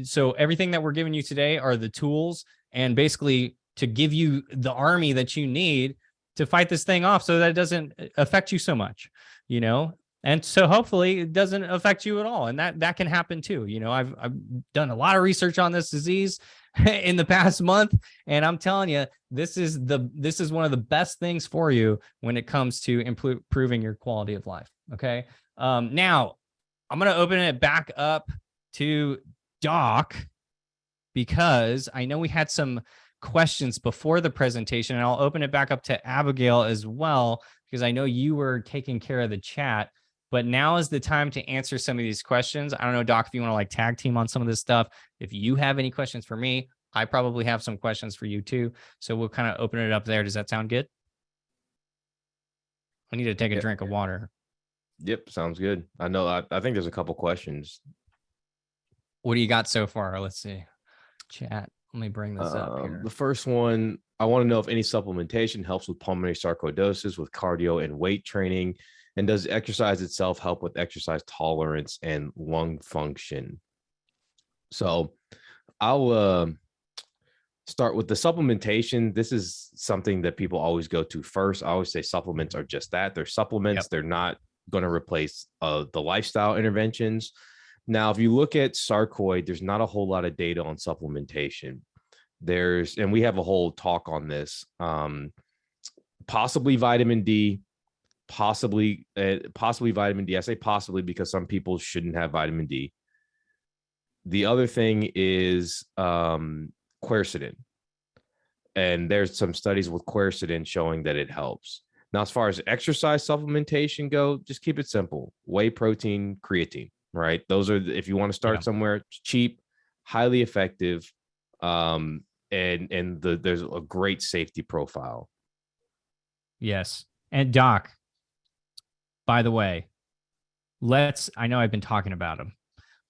so everything that we're giving you today are the tools, and basically to give you the army that you need to fight this thing off so that it doesn't affect you so much, And so hopefully it doesn't affect you at all. And that can happen too. I've done a lot of research on this disease in the past month, and I'm telling you, this is one of the best things for you when it comes to improving your quality of life. Okay. Now I'm going to open it back up to Doc, because I know we had some questions before the presentation, and I'll open it back up to Abigail as well, because I know you were taking care of the chat. But now is the time to answer some of these questions. I don't know, Doc, if you want to like tag team on some of this stuff. If you have any questions for me, I probably have some questions for you too. So we'll kind of open it up there. Does that sound good? I need to take a drink of water. Yep, sounds good. I know. I think there's a couple questions. What do you got so far? Let's see. Chat. Let me bring this up here. The first one, I want to know if any supplementation helps with pulmonary sarcoidosis with cardio and weight training. And does exercise itself help with exercise tolerance and lung function? So I'll start with the supplementation. This is something that people always go to first. I always say supplements are just that. They're supplements. Yep. They're not going to replace the lifestyle interventions. Now, if you look at sarcoid, there's not a whole lot of data on supplementation. And we have a whole talk on this, possibly vitamin D, possibly vitamin D. I say possibly because some people shouldn't have vitamin D. The other thing is quercetin. And there's some studies with quercetin showing that it helps. Now, as far as exercise supplementation go, just keep it simple: whey protein, creatine, right? Those are, if you want to start somewhere, cheap, highly effective, and there's a great safety profile. Yes. And Doc, by the way, I know I've been talking about him,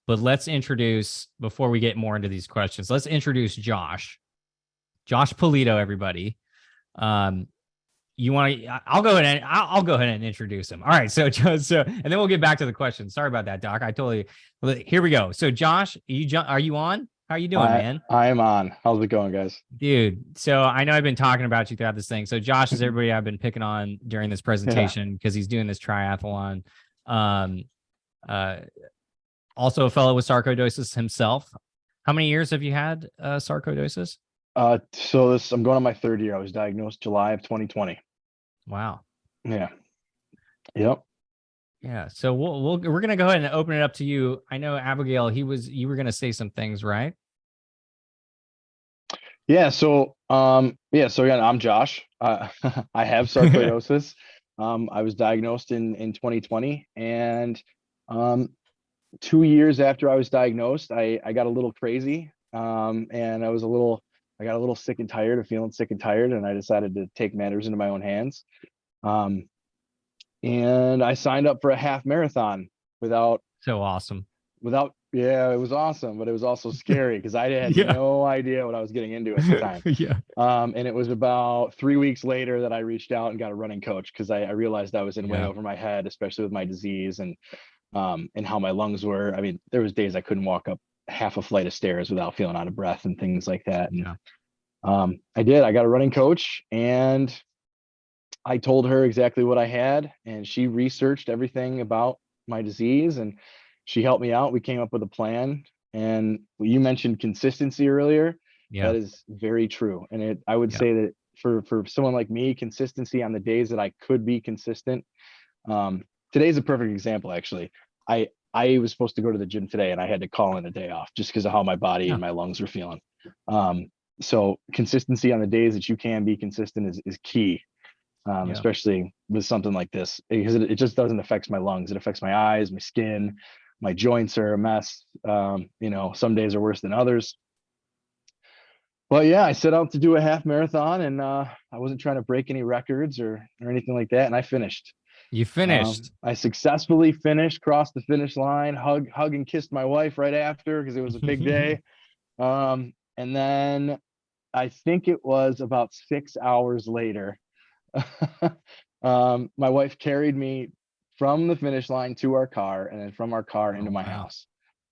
but let's introduce, before we get more into these questions, let's introduce Josh Polito, everybody. You want to, I'll go ahead and introduce him. All right. So, and then we'll get back to the questions. Sorry about that, Doc. Here we go. So Josh, are you on? How are you doing, man? I am on. How's it going, guys? Dude, so I know I've been talking about you throughout this thing. So Josh is everybody I've been picking on during this presentation because he's doing this triathlon. Also a fellow with sarcoidosis himself. How many years have you had sarcoidosis? So I'm going on my third year. I was diagnosed July of 2020. Wow. Yeah. Yep. Yeah. So we're gonna go ahead and open it up to you. I know Abigail, you were gonna say some things, right? Yeah. So again, I'm Josh. I have sarcoidosis. I was diagnosed in 2020, and 2 years after I was diagnosed, I got a little crazy, and I got a little sick and tired of feeling sick and tired, and I decided to take matters into my own hands. And I signed up for a half marathon without. So awesome. Yeah, it was awesome, but it was also scary because I had no idea what I was getting into at the time. And it was about 3 weeks later that I reached out and got a running coach because I realized I was in way over my head, especially with my disease and how my lungs were. I mean, there was days I couldn't walk up half a flight of stairs without feeling out of breath and things like that. And I got a running coach, and I told her exactly what I had, and she researched everything about my disease, and she helped me out. We came up with a plan. And you mentioned consistency earlier. That is very true. And I would say that for someone like me, consistency on the days that I could be consistent. Today's a perfect example, actually. I was supposed to go to the gym today, and I had to call in a day off just because of how my body and my lungs were feeling. So consistency on the days that you can be consistent is key. Especially with something like this, because it just doesn't affect my lungs. It affects my eyes, my skin, my joints are a mess. Some days are worse than others. But yeah, I set out to do a half marathon, and I wasn't trying to break any records or anything like that. And I finished. You finished. I successfully finished, crossed the finish line, hug and kissed my wife right after because it was a big day. And then I think it was about 6 hours later. My wife carried me from the finish line to our car, and then from our car into my house.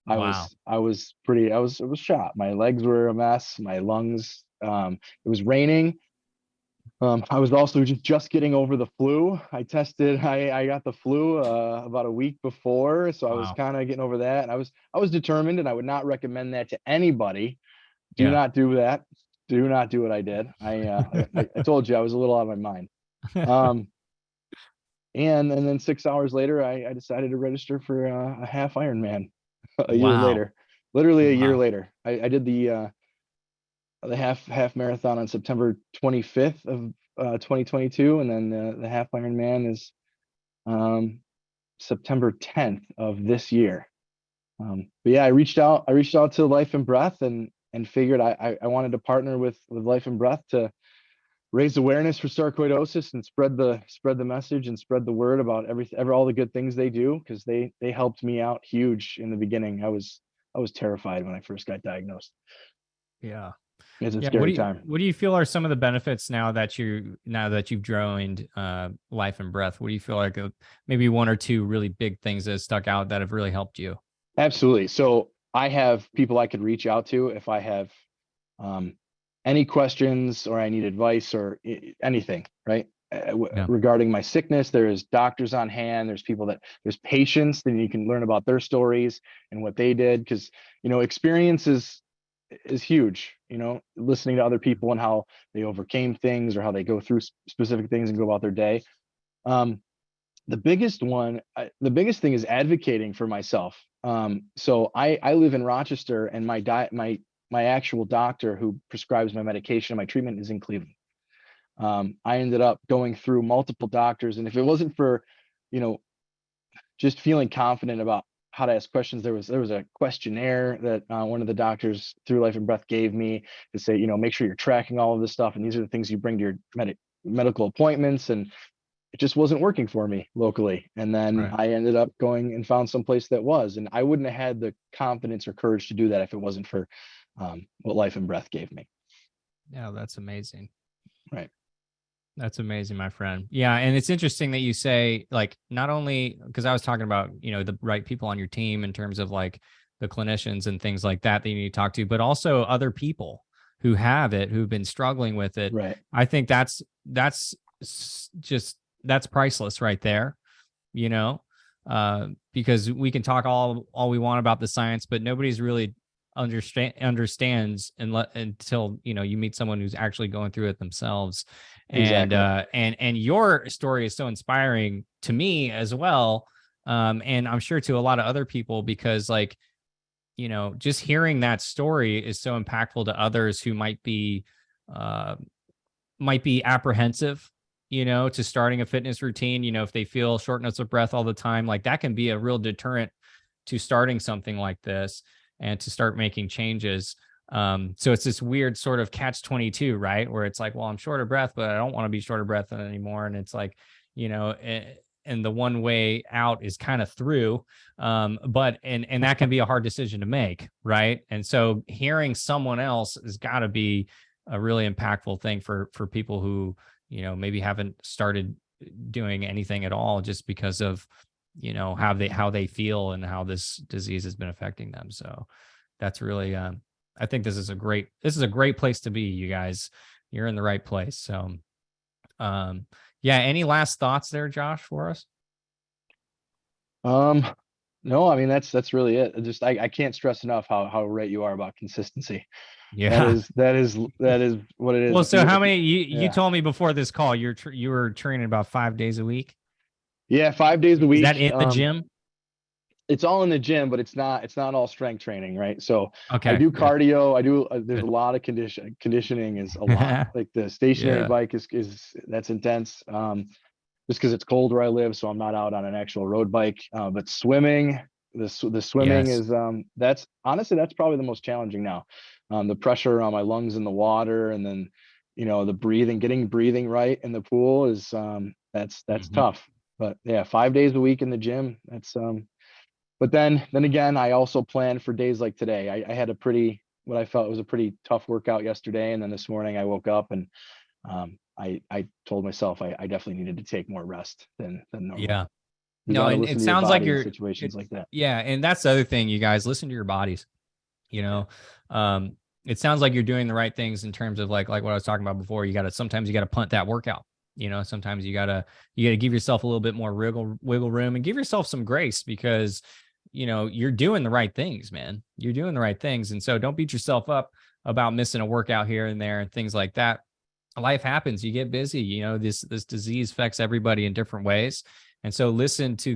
I was shot. My legs were a mess. My lungs, it was raining. I was also just getting over the flu. I got the flu about a week before, so I was kind of getting over that. And I was determined, and I would not recommend that to anybody. Do not do that. Do not do what I did. I told you I was a little out of my mind. And then 6 hours later, I decided to register for a half-Ironman a year later, literally a year later. I did the half marathon on September 25th of 2022, and then the half-Ironman is September 10th of this year. But yeah, I reached out to Life and Breath and figured I wanted to partner with Life and Breath to raise awareness for sarcoidosis and spread the message and spread the word about all the good things they do, because they helped me out huge in the beginning. I was terrified when I first got diagnosed. Yeah. It's a scary time. What do you feel are some of the benefits now that you've joined Life and Breath? What do you feel like maybe one or two really big things that stuck out that have really helped you? Absolutely. So I have people I could reach out to if I have any questions or I need advice or anything, right? Regarding my sickness, there's doctors on hand. There's patients that you can learn about their stories and what they did. Because, experience is huge, listening to other people and how they overcame things or how they go through specific things and go about their day. The biggest thing is advocating for myself. So I live in Rochester, and my my actual doctor who prescribes my medication and my treatment is in Cleveland. I ended up going through multiple doctors, and if it wasn't for, you know, just feeling confident about how to ask questions, there was a questionnaire that one of the doctors through Life and Breath gave me to say, you know, make sure you're tracking all of this stuff, and these are the things you bring to your medical appointments, and it just wasn't working for me locally. And then Right. I ended up going and found some place that was, and I wouldn't have had the confidence or courage to do that if it wasn't for what Life and Breath gave me. Yeah, that's amazing. Right. That's amazing, my friend. Yeah. And it's interesting that you say, like, not only because I was talking about, you know, the right people on your team in terms of like the clinicians and things like that you need to talk to, but also other people who have it, who've been struggling with it. Right. I think that's priceless right there, you know, because we can talk all we want about the science, but nobody's really understands until, you know, you meet someone who's actually going through it themselves. Exactly. And your story is so inspiring to me as well. And I'm sure to a lot of other people, because like, you know, just hearing that story is so impactful to others who might be apprehensive, you know, to starting a fitness routine. You know, if they feel shortness of breath all the time, like that can be a real deterrent to starting something like this and to start making changes. So it's this weird sort of catch-22, right? Where it's like, well, I'm short of breath, but I don't want to be short of breath anymore. And it's like, you know, and the one way out is kind of through. But that can be a hard decision to make, right? And so hearing someone else has got to be a really impactful thing for people who, you know, maybe haven't started doing anything at all just because of, you know, how they feel and how this disease has been affecting them. So that's really, I think this is a great place to be, you guys. You're in the right place. So, yeah. Any last thoughts there, Josh, for us? No, I mean, that's really it. Just, I can't stress enough how right you are about consistency. Yeah. That is what it is. Well, so how many, you told me before this call, you were training about 5 days a week. Yeah, 5 days a week. Is that in the gym? It's all in the gym, but it's not all strength training, right? So okay, I do good. cardio. there's Good. a lot of conditioning is a lot. Like the stationary Yeah. bike is that's intense. Just because it's cold where I live, so I'm not out on an actual road bike. But swimming, the swimming Yes. is that's honestly, that's probably the most challenging now. The pressure on my lungs in the water, and then, you know, the getting breathing right in the pool is that's Mhm. tough. But yeah, 5 days a week in the gym. That's but then again, I also plan for days like today. I had what I felt was a pretty tough workout yesterday, and then this morning I woke up and I told myself I definitely needed to take more rest than normal. Yeah. You No, got to and listen it to your sounds like body in situations like that. yeah, and that's the other thing, you guys, listen to your bodies. You know, it sounds like you're doing the right things in terms of like what I was talking about before. Sometimes you got to punt that workout. You know, sometimes you gotta give yourself a little bit more wiggle room and give yourself some grace, because, you know, you're doing the right things, man. You're doing the right things. And so don't beat yourself up about missing a workout here and there and things like that. Life happens. You get busy. You know, this disease affects everybody in different ways. And so listen to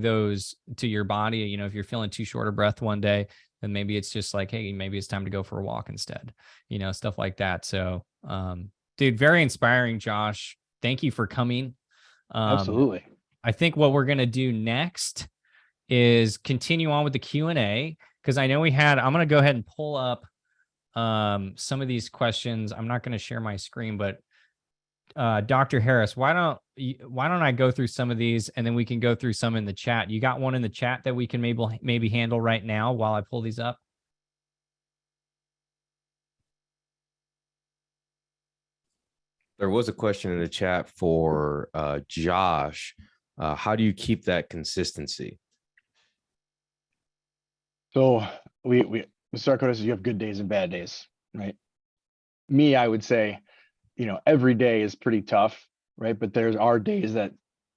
your body. You know, if you're feeling too short of breath one day, then maybe it's just like, hey, maybe it's time to go for a walk instead, you know, stuff like that. So, dude, very inspiring, Josh. Thank you for coming. Absolutely. I think what we're going to do next is continue on with the Q&A, because I know I'm going to go ahead and pull up some of these questions. I'm not going to share my screen, but Dr. Harris, why don't I go through some of these, and then we can go through some in the chat. You got one in the chat that we can maybe handle right now while I pull these up? There was a question in the chat for Josh. How do you keep that consistency? So we with sarcoidosis, you have good days and bad days, right? Me, I would say, you know, every day is pretty tough, right? But there are days that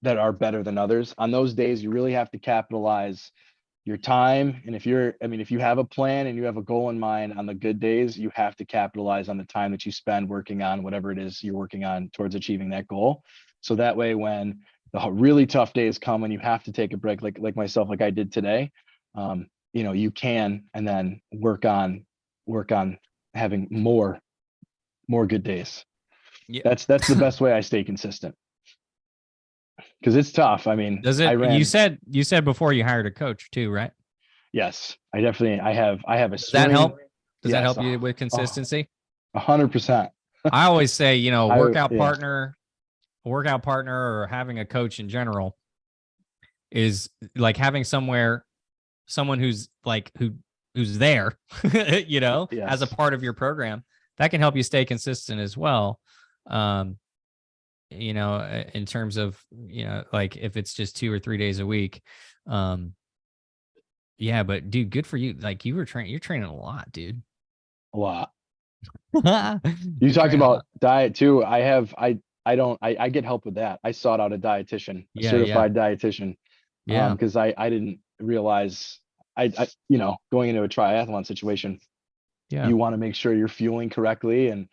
are better than others. On those days, you really have to capitalize your time. And if you have a plan and you have a goal in mind, on the good days, you have to capitalize on the time that you spend working on whatever it is you're working on towards achieving that goal. So that way, when the really tough days come and you have to take a break, like myself, like I did today, you know, you can, and then work on having more good days. Yeah. That's the best way I stay consistent. Because it's tough. I mean, Does it, you said before you hired a coach too, right? Yes, I have a Does that help? Does that help you with Oh, consistency? 100%. I always say, you know, workout yeah. partner or having a coach in general is like having someone who's like, who's there, you know, Yes. as a part of your program that can help you stay consistent as well. You know, in terms of, you know, like if it's just 2 or 3 days a week. Yeah, but dude, good for you. Like you're training a lot, dude. A lot. You You talked about diet too. I get help with that. I sought out a dietitian, a certified dietitian. Yeah. Because I didn't realize I you know, going into a triathlon situation, you want to make sure you're fueling correctly and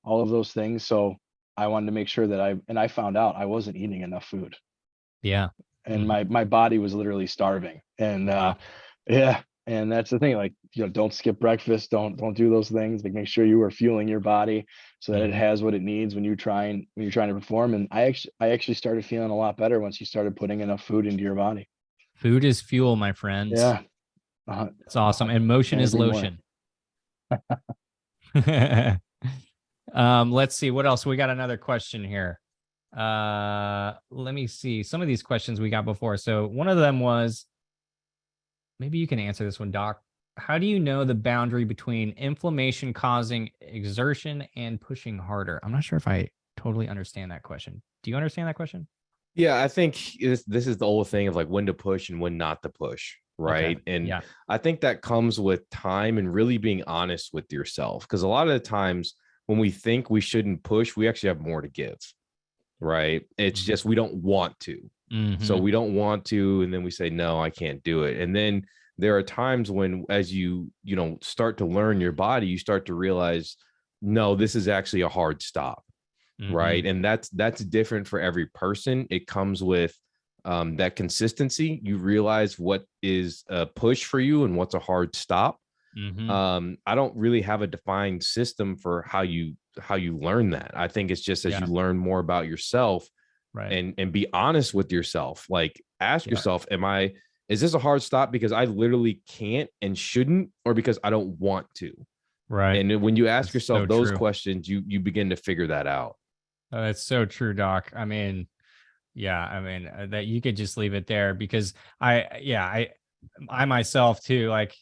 all of those things. So I wanted to make sure that I found out I wasn't eating enough food. Yeah. And my body was literally starving. And yeah. And that's the thing, like, you know, don't skip breakfast. Don't do those things. Like make sure you are fueling your body so that it has what it needs when you're trying to perform. And I actually started feeling a lot better once you started putting enough food into your body. Food is fuel, my friends. Yeah. It's awesome. And motion is lotion. Let's see what else. We got another question here. Let me see some of these questions we got before. So one of them was, maybe you can answer this one, Doc. How do you know the boundary between inflammation causing exertion and pushing harder? I'm not sure if I totally understand that question. Do you understand that question? Yeah, I think this is the old thing of like when to push and when not to push, right? Okay. And I think that comes with time and really being honest with yourself. Because a lot of the times when we think we shouldn't push, we actually have more to give, right? It's just we don't want to. So we don't want to, and then we say, no, I can't do it. And then there are times when, as you know, start to learn your body, you start to realize, no, this is actually a hard stop, right? And that's different for every person. It comes with that consistency. You realize what is a push for you and what's a hard stop. I don't really have a defined system for how you learn that. I think it's just as you learn more about yourself, right, and be honest with yourself. Like ask yourself, is this a hard stop because I literally can't and shouldn't, or because I don't want to? Right. And when you ask yourself those questions, you begin to figure that out. That's so true, Doc. I mean, that you could just leave it there, because I myself too, like,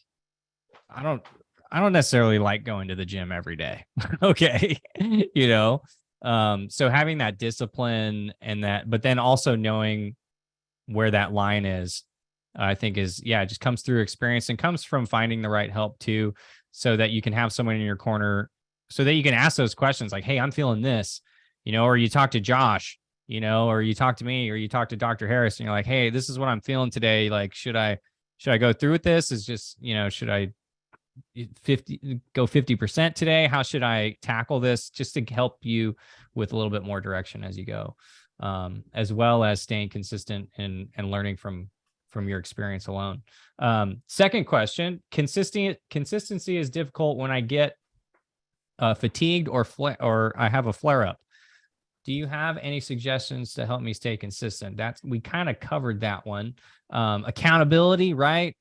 I don't necessarily like going to the gym every day. Okay. You know, so having that discipline and that, but then also knowing where that line is, I think it just comes through experience and comes from finding the right help too, so that you can have someone in your corner so that you can ask those questions like, hey, I'm feeling this, you know, or you talk to Josh, you know, or you talk to me, or you talk to Dr. Harris and you're like, hey, this is what I'm feeling today. Like, should I go through with this? Is just, you know, should I go 50% today? How should I tackle this? Just to help you with a little bit more direction as you go, as well as staying consistent and learning from your experience alone. Second question: consistency is difficult when I get fatigued or I have a flare up. Do you have any suggestions to help me stay consistent? We kind of covered that one. Accountability, right?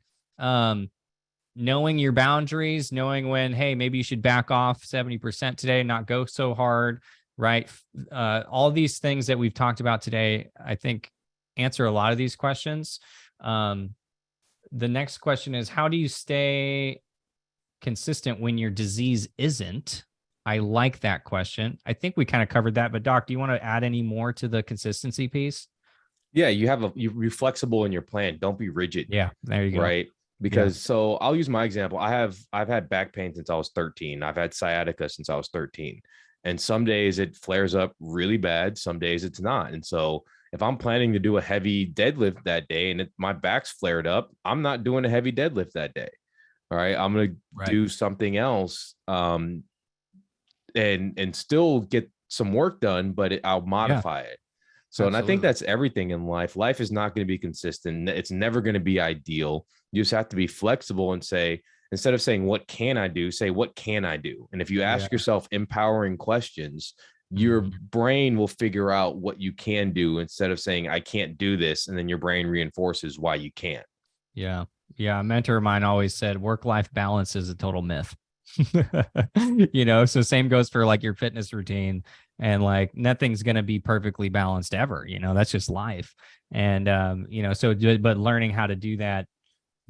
Knowing your boundaries, knowing when, hey, maybe you should back off 70% today, not go so hard, right? All these things that we've talked about today, I think, answer a lot of these questions. The next question is, how do you stay consistent when your disease isn't? I like that question. I think we kind of covered that, but Doc, do you want to add any more to the consistency piece? Yeah, you're flexible in your plan. Don't be rigid. Yeah, there you go. Right. Because so I'll use my example. I've had back pain since I was 13. I've had sciatica since I was 13. And some days it flares up really bad. Some days it's not. And so if I'm planning to do a heavy deadlift that day and my back's flared up, I'm not doing a heavy deadlift that day. All right. I'm going to do something else and still get some work done, but I'll modify it. So, and I think that's everything in life. Life is not going to be consistent. It's never going to be ideal. You just have to be flexible and say, Instead of saying, what can I do? Say, what can I do? And if you ask yourself empowering questions, your brain will figure out what you can do instead of saying, I can't do this. And then your brain reinforces why you can't. Yeah. Yeah. A mentor of mine always said work-life balance is a total myth. So same goes for like your fitness routine, and like nothing's going to be perfectly balanced ever. That's just life. And, but learning how to do that,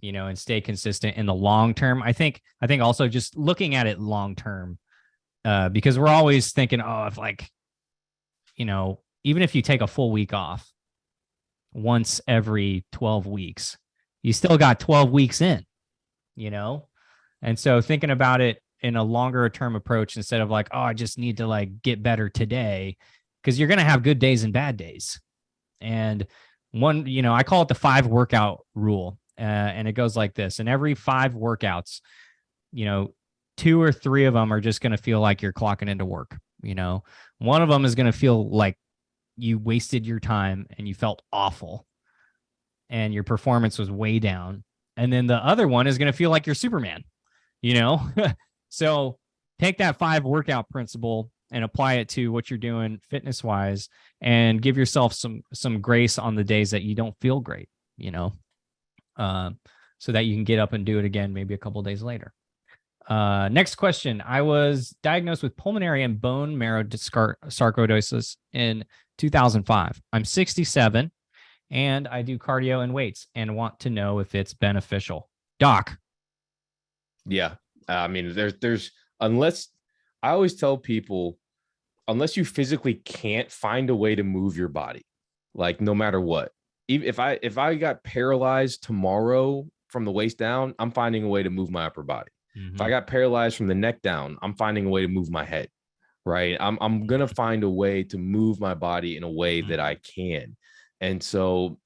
and stay consistent in the long term. I think also just looking at it long term, because we're always thinking, oh, if like, even if you take a full week off once every 12 weeks, you still got 12 weeks in, And so thinking about it in a longer term approach instead of like, oh, I just need to like get better today, because you're going to have good days and bad days. And one, I call it the 5 workout rule. And it goes like this. In every 5 workouts, 2 or 3 of them are just going to feel like you're clocking into work. One of them is going to feel like you wasted your time and you felt awful and your performance was way down. And then the other one is going to feel like you're Superman, So take that 5 workout principle and apply it to what you're doing fitness wise, and give yourself some grace on the days that you don't feel great, so that you can get up and do it again, maybe a couple of days later. Next question. I was diagnosed with pulmonary and bone marrow sarcoidosis in 2005. I'm 67 and I do cardio and weights and want to know if it's beneficial. Doc. Yeah. I mean, there's, unless, I always tell people, unless you physically can't find a way to move your body, like no matter what, even if I got paralyzed tomorrow from the waist down, I'm finding a way to move my upper body. If I got paralyzed from the neck down, I'm finding a way to move my head, right? I'm going to find a way to move my body in a way that I can. And so,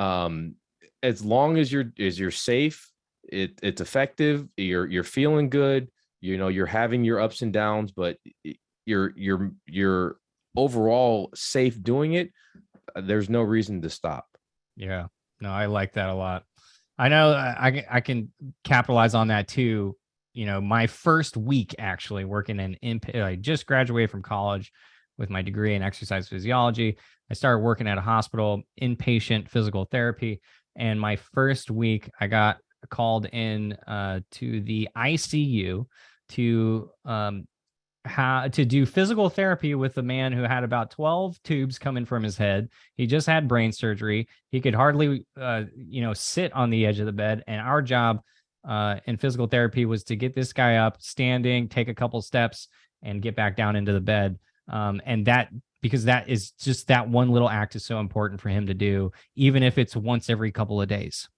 as long as you're safe, it's effective, you're feeling good, you're having your ups and downs, but you're overall safe doing it, there's no reason to stop. Yeah, no, I like that a lot. I know I can capitalize on that too. My first week actually working I just graduated from college with my degree in exercise physiology. I started working at a hospital, inpatient physical therapy. And my first week I got called in to the ICU to do physical therapy with a man who had about 12 tubes coming from his head. He just had brain surgery. He could hardly, sit on the edge of the bed. And our job in physical therapy was to get this guy up, standing, take a couple steps, and get back down into the bed. And that, because that is just, that one little act is so important for him to do, even if it's once every couple of days,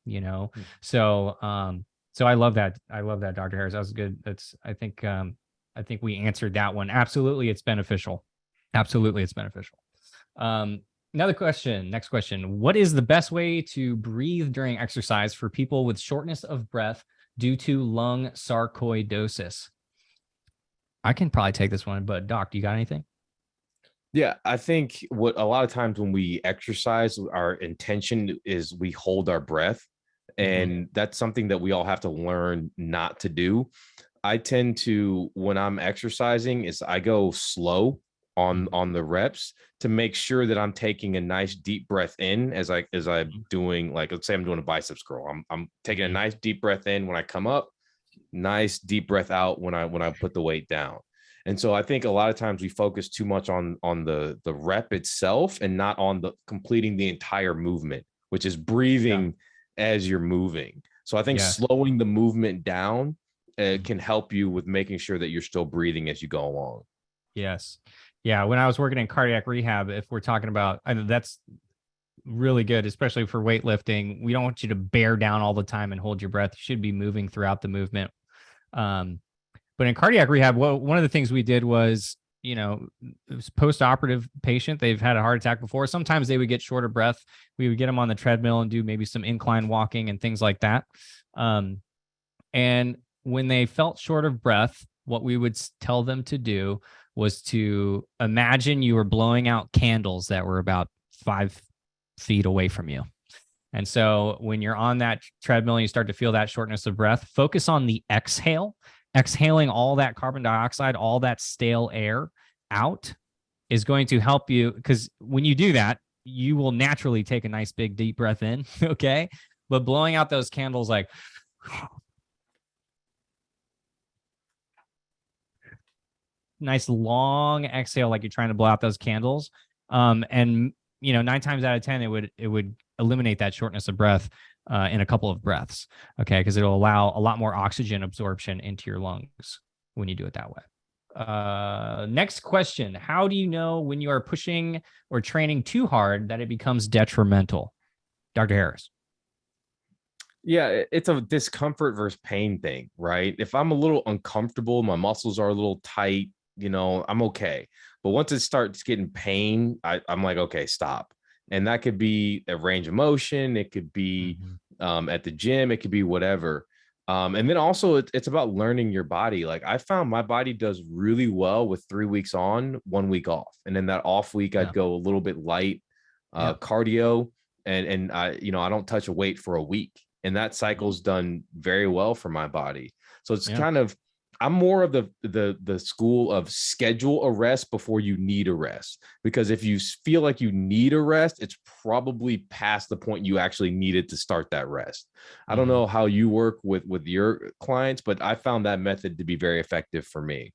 So I love that. I love that, Dr. Harris. That was good. I think we answered that one. Absolutely, it's beneficial. Absolutely, it's beneficial. Next question. What is the best way to breathe during exercise for people with shortness of breath due to lung sarcoidosis? I can probably take this one, but Doc, do you got anything? Yeah, I think what a lot of times when we exercise, our intention is we hold our breath. And that's something that we all have to learn not to do. I tend to, when I'm exercising, is I go slow on the reps to make sure that I'm taking a nice deep breath in as I'm doing, like, let's say I'm doing a biceps curl. I'm taking a nice deep breath in when I come up, nice deep breath out when I put the weight down. And so I think a lot of times we focus too much on the rep itself and not on the completing the entire movement, which is breathing as you're moving. So I think slowing the movement down can help you with making sure that you're still breathing as you go along. Yes. Yeah. When I was working in cardiac rehab, if we're talking about, that's really good, especially for weightlifting. We don't want you to bear down all the time and hold your breath. You should be moving throughout the movement. But in cardiac rehab, one of the things we did was, it was post-operative patient. They've had a heart attack before. Sometimes they would get short of breath. We would get them on the treadmill and do maybe some incline walking and things like that. And when they felt short of breath, what we would tell them to do was to imagine you were blowing out candles that were about 5 feet away from you. And so when you're on that treadmill and you start to feel that shortness of breath, focus on the exhale, exhaling all that carbon dioxide, all that stale air out is going to help you, because when you do that, you will naturally take a nice big deep breath in. Okay. But blowing out those candles, like nice long exhale, like you're trying to blow out those candles. And 9 times out of 10, it would eliminate that shortness of breath in a couple of breaths. Okay. Because it'll allow a lot more oxygen absorption into your lungs when you do it that way. Next question. How do you know when you are pushing or training too hard that it becomes detrimental? Dr. Harris. Yeah, it's a discomfort versus pain thing, right? If I'm a little uncomfortable, my muscles are a little tight, I'm okay. But once it starts getting pain, I'm like, okay, stop. And that could be a range of motion. It could be at the gym. It could be whatever. And then also it's about learning your body. Like I found my body does really well with 3 weeks on, 1 week off. And then that off week, I'd go a little bit light cardio. And I don't touch a weight for a week. And that cycle's done very well for my body. So it's kind of, I'm more of the school of schedule a rest before you need a rest, because if you feel like you need a rest, it's probably past the point you actually needed to start that rest. I don't know how you work with your clients, but I found that method to be very effective for me.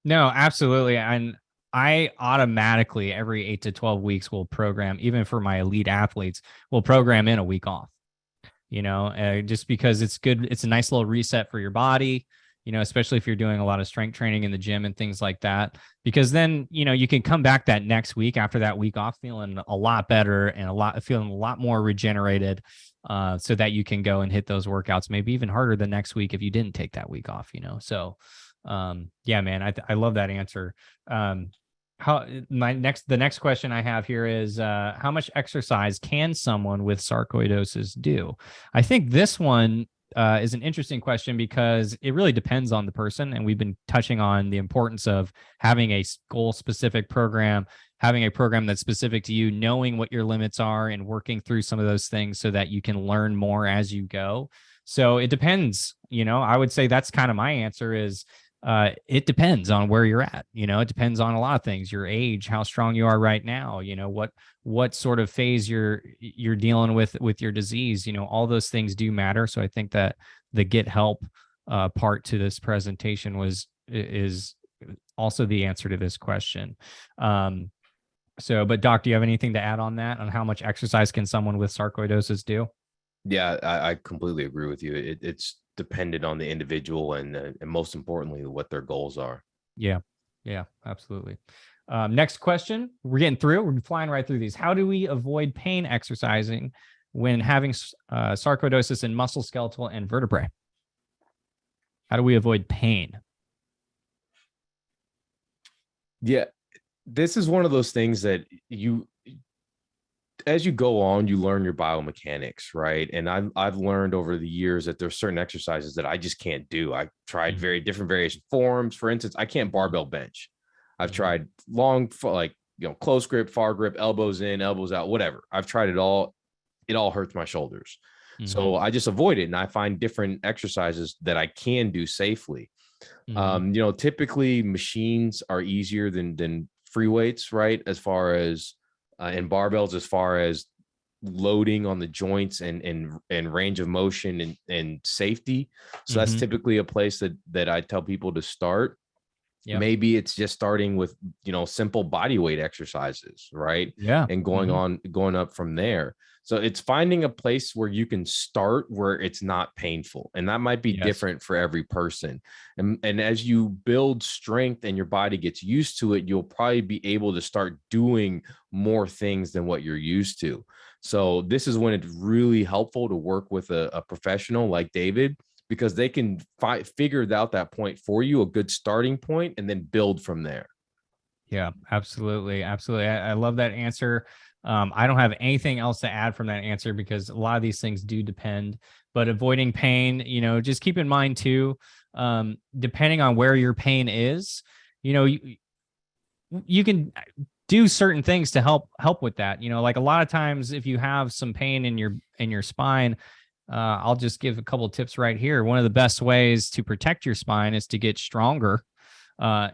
No, absolutely. And I automatically every 8 to 12 weeks will program, even for my elite athletes, will program in a week off, just because it's good. It's a nice little reset for your body, especially if you're doing a lot of strength training in the gym and things like that, because then, you can come back that next week after that week off feeling a lot better and feeling a lot more regenerated, so that you can go and hit those workouts, maybe even harder the next week if you didn't take that week off, So, yeah, man, I love that answer. The next question I have here is, how much exercise can someone with sarcoidosis do? I think this one is an interesting question because it really depends on the person. And we've been touching on the importance of having a goal-specific program, having a program that's specific to you, knowing what your limits are and working through some of those things so that you can learn more as you go. So it depends. I would say that's kind of my answer is, it depends on where you're at. It depends on a lot of things, your age, how strong you are right now, what sort of phase you're dealing with your disease. All those things do matter. So I think that the get help part to this presentation is also the answer to this question. But Doc, do you have anything to add on that, on how much exercise can someone with sarcoidosis do? Yeah, I completely agree with you. It's dependent on the individual and most importantly, what their goals are. Yeah, absolutely. Next question. We're getting through. We're flying right through these. How do we avoid pain exercising when having sarcoidosis in muscle, skeletal, and vertebrae? How do we avoid pain? Yeah, this is one of those things that as you go on, you learn your biomechanics, right? And I've learned over the years that there's certain exercises that I just can't do. I've tried very different variation forms. For instance, I can't barbell bench. I've tried long, like, close grip, far grip, elbows in, elbows out, whatever. I've tried it all. It all hurts my shoulders. So I just avoid it. And I find different exercises that I can do safely. Typically machines are easier than free weights, right? As far as and barbells, as far as loading on the joints and range of motion and safety. So that's typically a place that I tell people to start. Maybe it's just starting with, simple body weight exercises, right? And going up from there. So it's finding a place where you can start where it's not painful. And that might be different for every person. And as you build strength and your body gets used to it, you'll probably be able to start doing more things than what you're used to. So this is when it's really helpful to work with a professional like David, because they can figure out that point for you, a good starting point, and then build from there. Yeah, absolutely. Absolutely. I love that answer. I don't have anything else to add from that answer because a lot of these things do depend, but avoiding pain, just keep in mind too, depending on where your pain is, you can do certain things to help with that. You know, like a lot of times if you have some pain in your spine, I'll just give a couple of tips right here. One of the best ways to protect your spine is to get stronger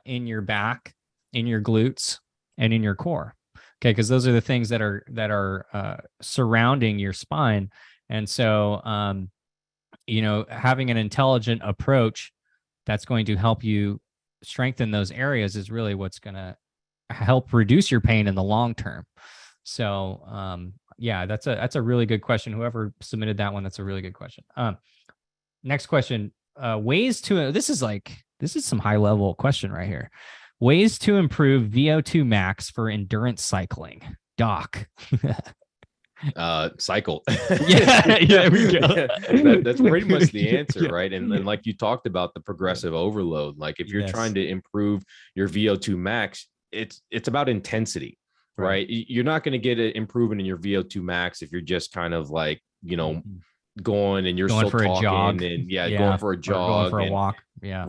in your back, in your glutes, and in your core. Okay, because those are the things that are surrounding your spine. And so, you know, having an intelligent approach that's going to help you strengthen those areas is really what's going to help reduce your pain in the long term. So, yeah, that's a really good question. Whoever submitted that one, that's a really good question. Next question, ways to, this is some high level question right here. Ways to improve VO2 max for endurance cycling. Doc. Cycle. Yeah, there we go. That's pretty much the answer, right? And like you talked about the progressive overload, like if you're trying to improve your VO2 max, it's about intensity, right? You're not going to get an improvement in your VO2 max if you're just kind of like, you know, going and you're going still for talking a jog. and going for a jog, going for a walk. Yeah.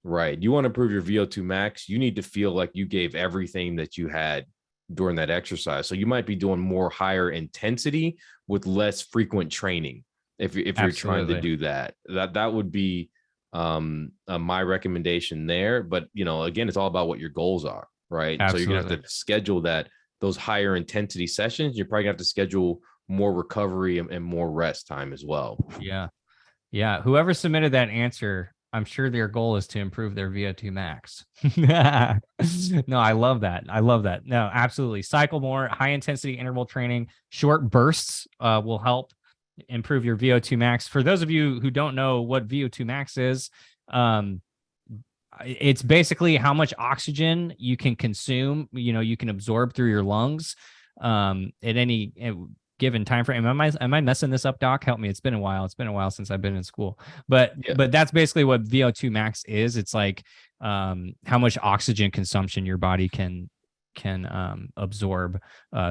Right. You want to improve your VO2 max. You need to feel like you gave everything that you had during that exercise. So you might be doing more higher intensity with less frequent training. If you're trying to do that, that would be my recommendation there. But, you know, again, it's all about what your goals are, right? Absolutely. So you're gonna have to schedule those higher intensity sessions. You're probably gonna have to schedule more recovery and more rest time as well. Yeah. Whoever submitted that answer, I'm sure their goal is to improve their VO2 max. No, I love that. No, absolutely. Cycle more, high intensity interval training, short bursts will help improve your VO2 max. For those of you who don't know what VO2 max is, it's basically how much oxygen you can consume, you know, you can absorb through your lungs at any given time frame. Am I messing this up, Doc? Help me. It's been a while since I've been in school, but that's basically what VO2 max is. It's like how much oxygen consumption your body can absorb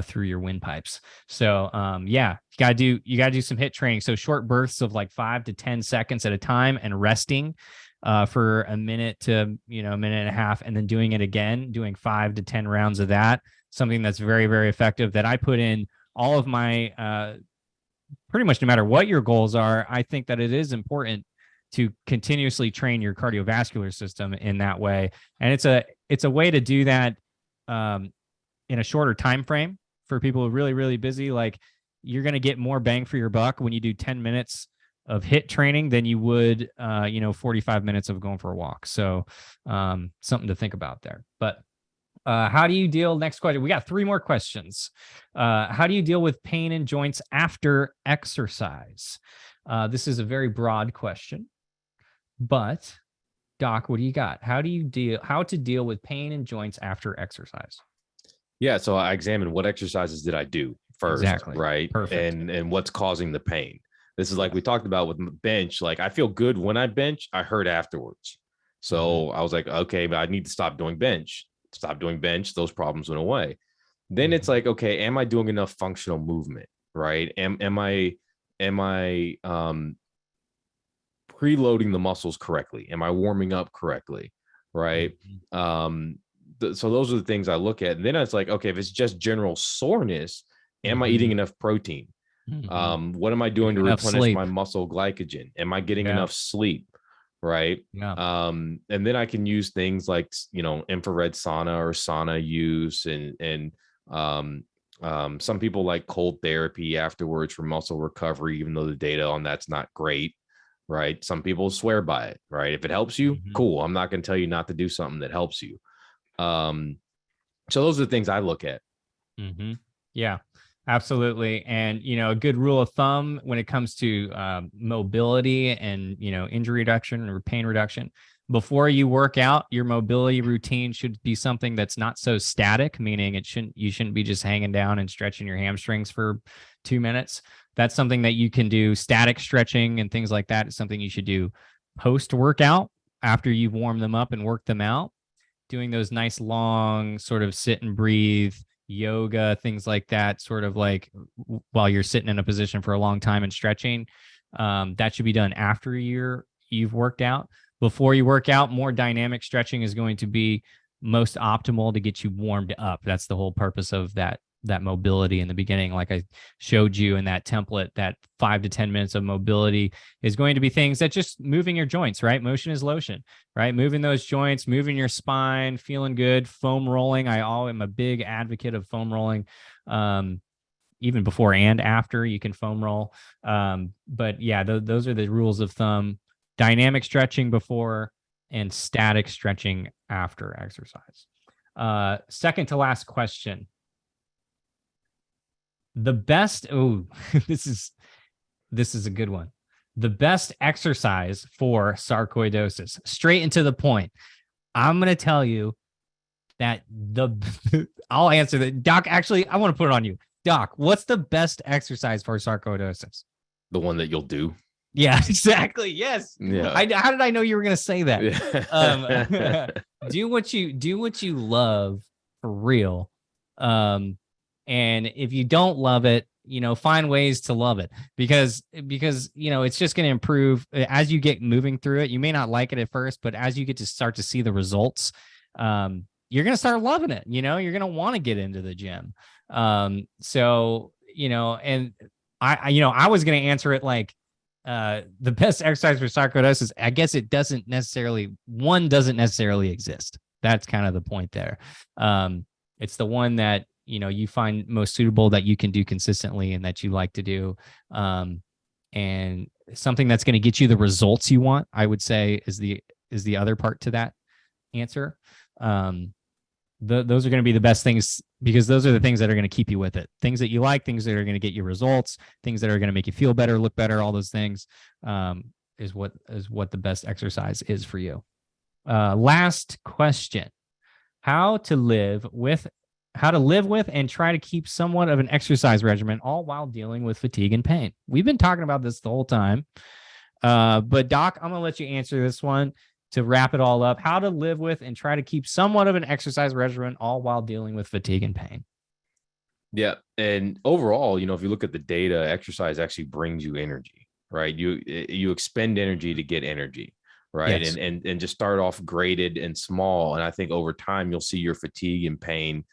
through your windpipes. So you gotta do some HIIT training. So short bursts of like 5 to 10 seconds at a time and resting for a minute to a minute and a half, and then doing it again, doing 5 to 10 rounds of that. Something that's very, very effective that I put in all of my pretty much no matter what your goals are. I think that it is important to continuously train your cardiovascular system in that way. And it's a way to do that in a shorter time frame for people who are really, really busy. Like, you're going to get more bang for your buck when you do 10 minutes of HIIT training than you would 45 minutes of going for a walk. So something to think about there. But how do you deal? Next question. We got 3 more questions. How do you deal with pain in joints after exercise? This is a very broad question, but Doc, what do you got? How to deal with pain in joints after exercise? Yeah. So I examined what exercises did I do first, right? Perfect. And what's causing the pain. This is like we talked about with bench. Like, I feel good when I bench, I hurt afterwards. So I was like, okay, but I need to stop doing bench. Those problems went away. Then it's like, okay, am I doing enough functional movement, right? Am I preloading the muscles correctly? Am I warming up correctly, right? So those are the things I look at. And then it's like, okay, if it's just general soreness, am I eating enough protein? What am I doing to replenish my muscle glycogen? Am I getting enough sleep? Right. And then I can use things like, infrared sauna or sauna use. And some people like cold therapy afterwards for muscle recovery, even though the data on that's not great. Right. Some people swear by it. Right. If it helps you, cool. I'm not going to tell you not to do something that helps you. So those are the things I look at. Yeah. Absolutely. And, a good rule of thumb when it comes to mobility and, injury reduction or pain reduction, before you work out, your mobility routine should be something that's not so static, meaning you shouldn't be just hanging down and stretching your hamstrings for 2 minutes. That's something that you can do. Static stretching and things like that is something you should do post-workout after you've warmed them up and worked them out. Doing those nice long sort of sit and breathe yoga, things like that, sort of like while you're sitting in a position for a long time and stretching. That should be done after you've worked out. Before you work out, more dynamic stretching is going to be most optimal to get you warmed up. That's the whole purpose of that mobility in the beginning. Like I showed you in that template, that 5 to 10 minutes of mobility is going to be things that just moving your joints, right? Motion is lotion, right? Moving those joints, moving your spine, feeling good, foam rolling. I am a big advocate of foam rolling. Even before and after you can foam roll. But yeah, those are the rules of thumb. Dynamic stretching before and static stretching after exercise. Second to last question. The best, this is a good one. The best exercise for sarcoidosis, straight into the point. I'm going to tell you that I'll answer that. Doc, actually, I want to put it on you. Doc, what's the best exercise for sarcoidosis? The one that you'll do. Yeah, exactly. Yes. Yeah. How did I know you were going to say that? Yeah. Do what you love for real. And if you don't love it, find ways to love it because it's just going to improve as you get moving through it. You may not like it at first, but as you get to start to see the results, you're going to start loving it. You're going to want to get into the gym. So, and I was going to answer it like, the best exercise for sarcoidosis, I guess doesn't necessarily exist. That's kind of the point there. It's the one that, you find most suitable, that you can do consistently and that you like to do. And something that's going to get you the results you want, I would say is the other part to that answer. Those are going to be the best things because those are the things that are going to keep you with it. Things that you like, things that are going to get you results, things that are going to make you feel better, look better, all those things is what the best exercise is for you. Last question. How to live with and try to keep somewhat of an exercise regimen, all while dealing with fatigue and pain. We've been talking about this the whole time. But Doc, I'm going to let you answer this one to wrap it all up. How to live with and try to keep somewhat of an exercise regimen, all while dealing with fatigue and pain. Yeah. And overall, if you look at the data, exercise actually brings you energy, right? You expend energy to get energy. Right. Yes. And just start off graded and small. And I think over time, you'll see your fatigue and pain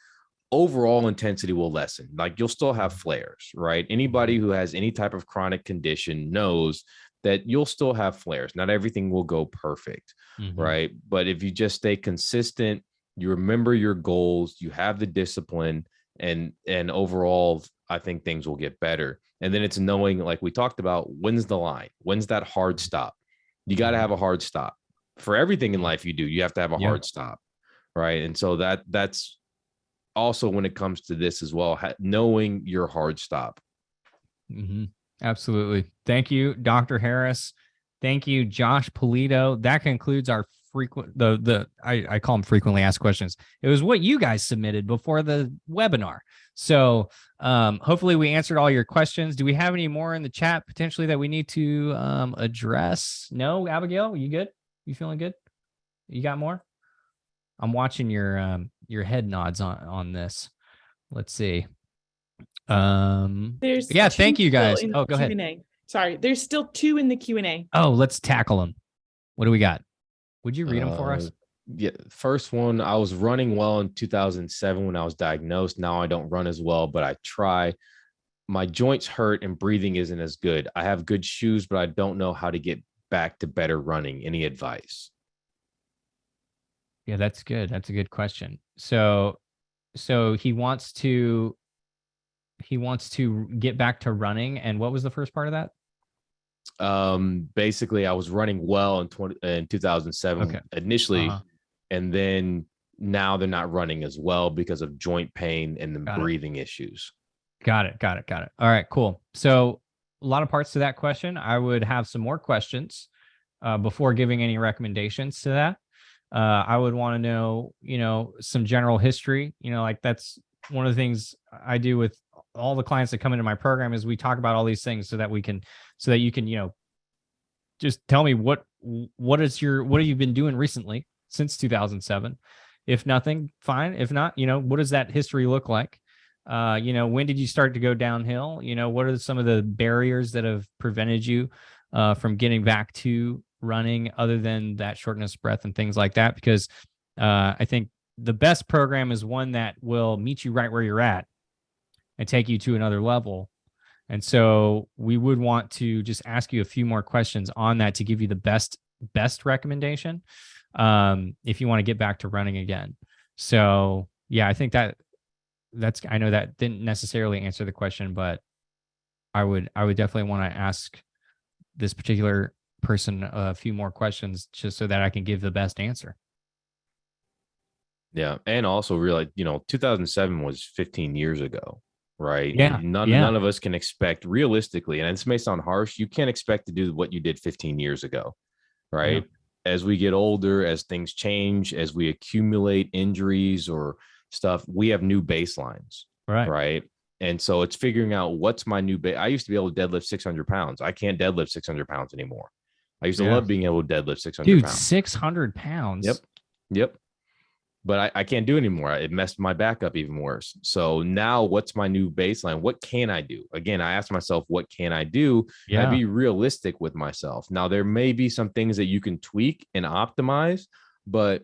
overall intensity will lessen. Like you'll still have flares, right? Anybody who has any type of chronic condition knows that you'll still have flares. Not everything will go perfect, right? But if you just stay consistent, you remember your goals, you have the discipline, and overall, I think things will get better. And then it's knowing, like we talked about, when's the line? When's that hard stop? You got to have a hard stop. For everything in life you do, you have to have a hard stop, right? And so that's also when it comes to this as well, knowing your hard stop. Absolutely. Thank you, Dr. Harris. Thank you, Josh Polito. That concludes our I call them frequently asked questions. It was what you guys submitted before the webinar. So hopefully we answered all your questions. Do we have any more in the chat potentially that we need to address? No, Abigail, you good? You feeling good? You got more? I'm watching your head nods on this. Let's see. Thank you guys. Oh, go ahead. Sorry, there's still 2 in the Q&A. Oh, let's tackle them. What do we got? Would you read them for us? Yeah, first one, I was running well in 2007 when I was diagnosed. Now I don't run as well, but I try. My joints hurt and breathing isn't as good. I have good shoes, but I don't know how to get back to better running. Any advice? Yeah, that's good. That's a good question. So he wants to get back to running. And what was the first part of that? Basically I was running well in 2007 initially, and then now they're not running as well because of joint pain and the breathing issues. Got it. All right, cool. So a lot of parts to that question. I would have some more questions before giving any recommendations to that. I would want to know, some general history, like that's one of the things I do with all the clients that come into my program is we talk about all these things so that you can, just tell me what have you been doing recently since 2007? If nothing, fine. If not, what does that history look like? When did you start to go downhill? What are some of the barriers that have prevented you from getting back to running other than that shortness of breath and things like that? Because I think the best program is one that will meet you right where you're at and take you to another level. And so we would want to just ask you a few more questions on that to give you the best recommendation, if you want to get back to running again. So yeah, I think I know that didn't necessarily answer the question, but I would definitely want to ask this particular person a few more questions just so that I can give the best answer. Yeah. And also realize, 2007 was 15 years ago, right? Yeah. None of us can expect realistically, and this may sound harsh, you can't expect to do what you did 15 years ago, right? Yeah. As we get older, as things change, as we accumulate injuries or stuff, we have new baselines, right? And so it's figuring out what's my new base. I used to be able to deadlift 600 pounds. I can't deadlift 600 pounds anymore. I used to love being able to deadlift 600 pounds. 600 pounds. Yep. But I can't do it anymore. It messed my back up even worse. So now what's my new baseline? What can I do? Again, I asked myself, what can I do? Yeah. And I be realistic with myself. Now, there may be some things that you can tweak and optimize, but,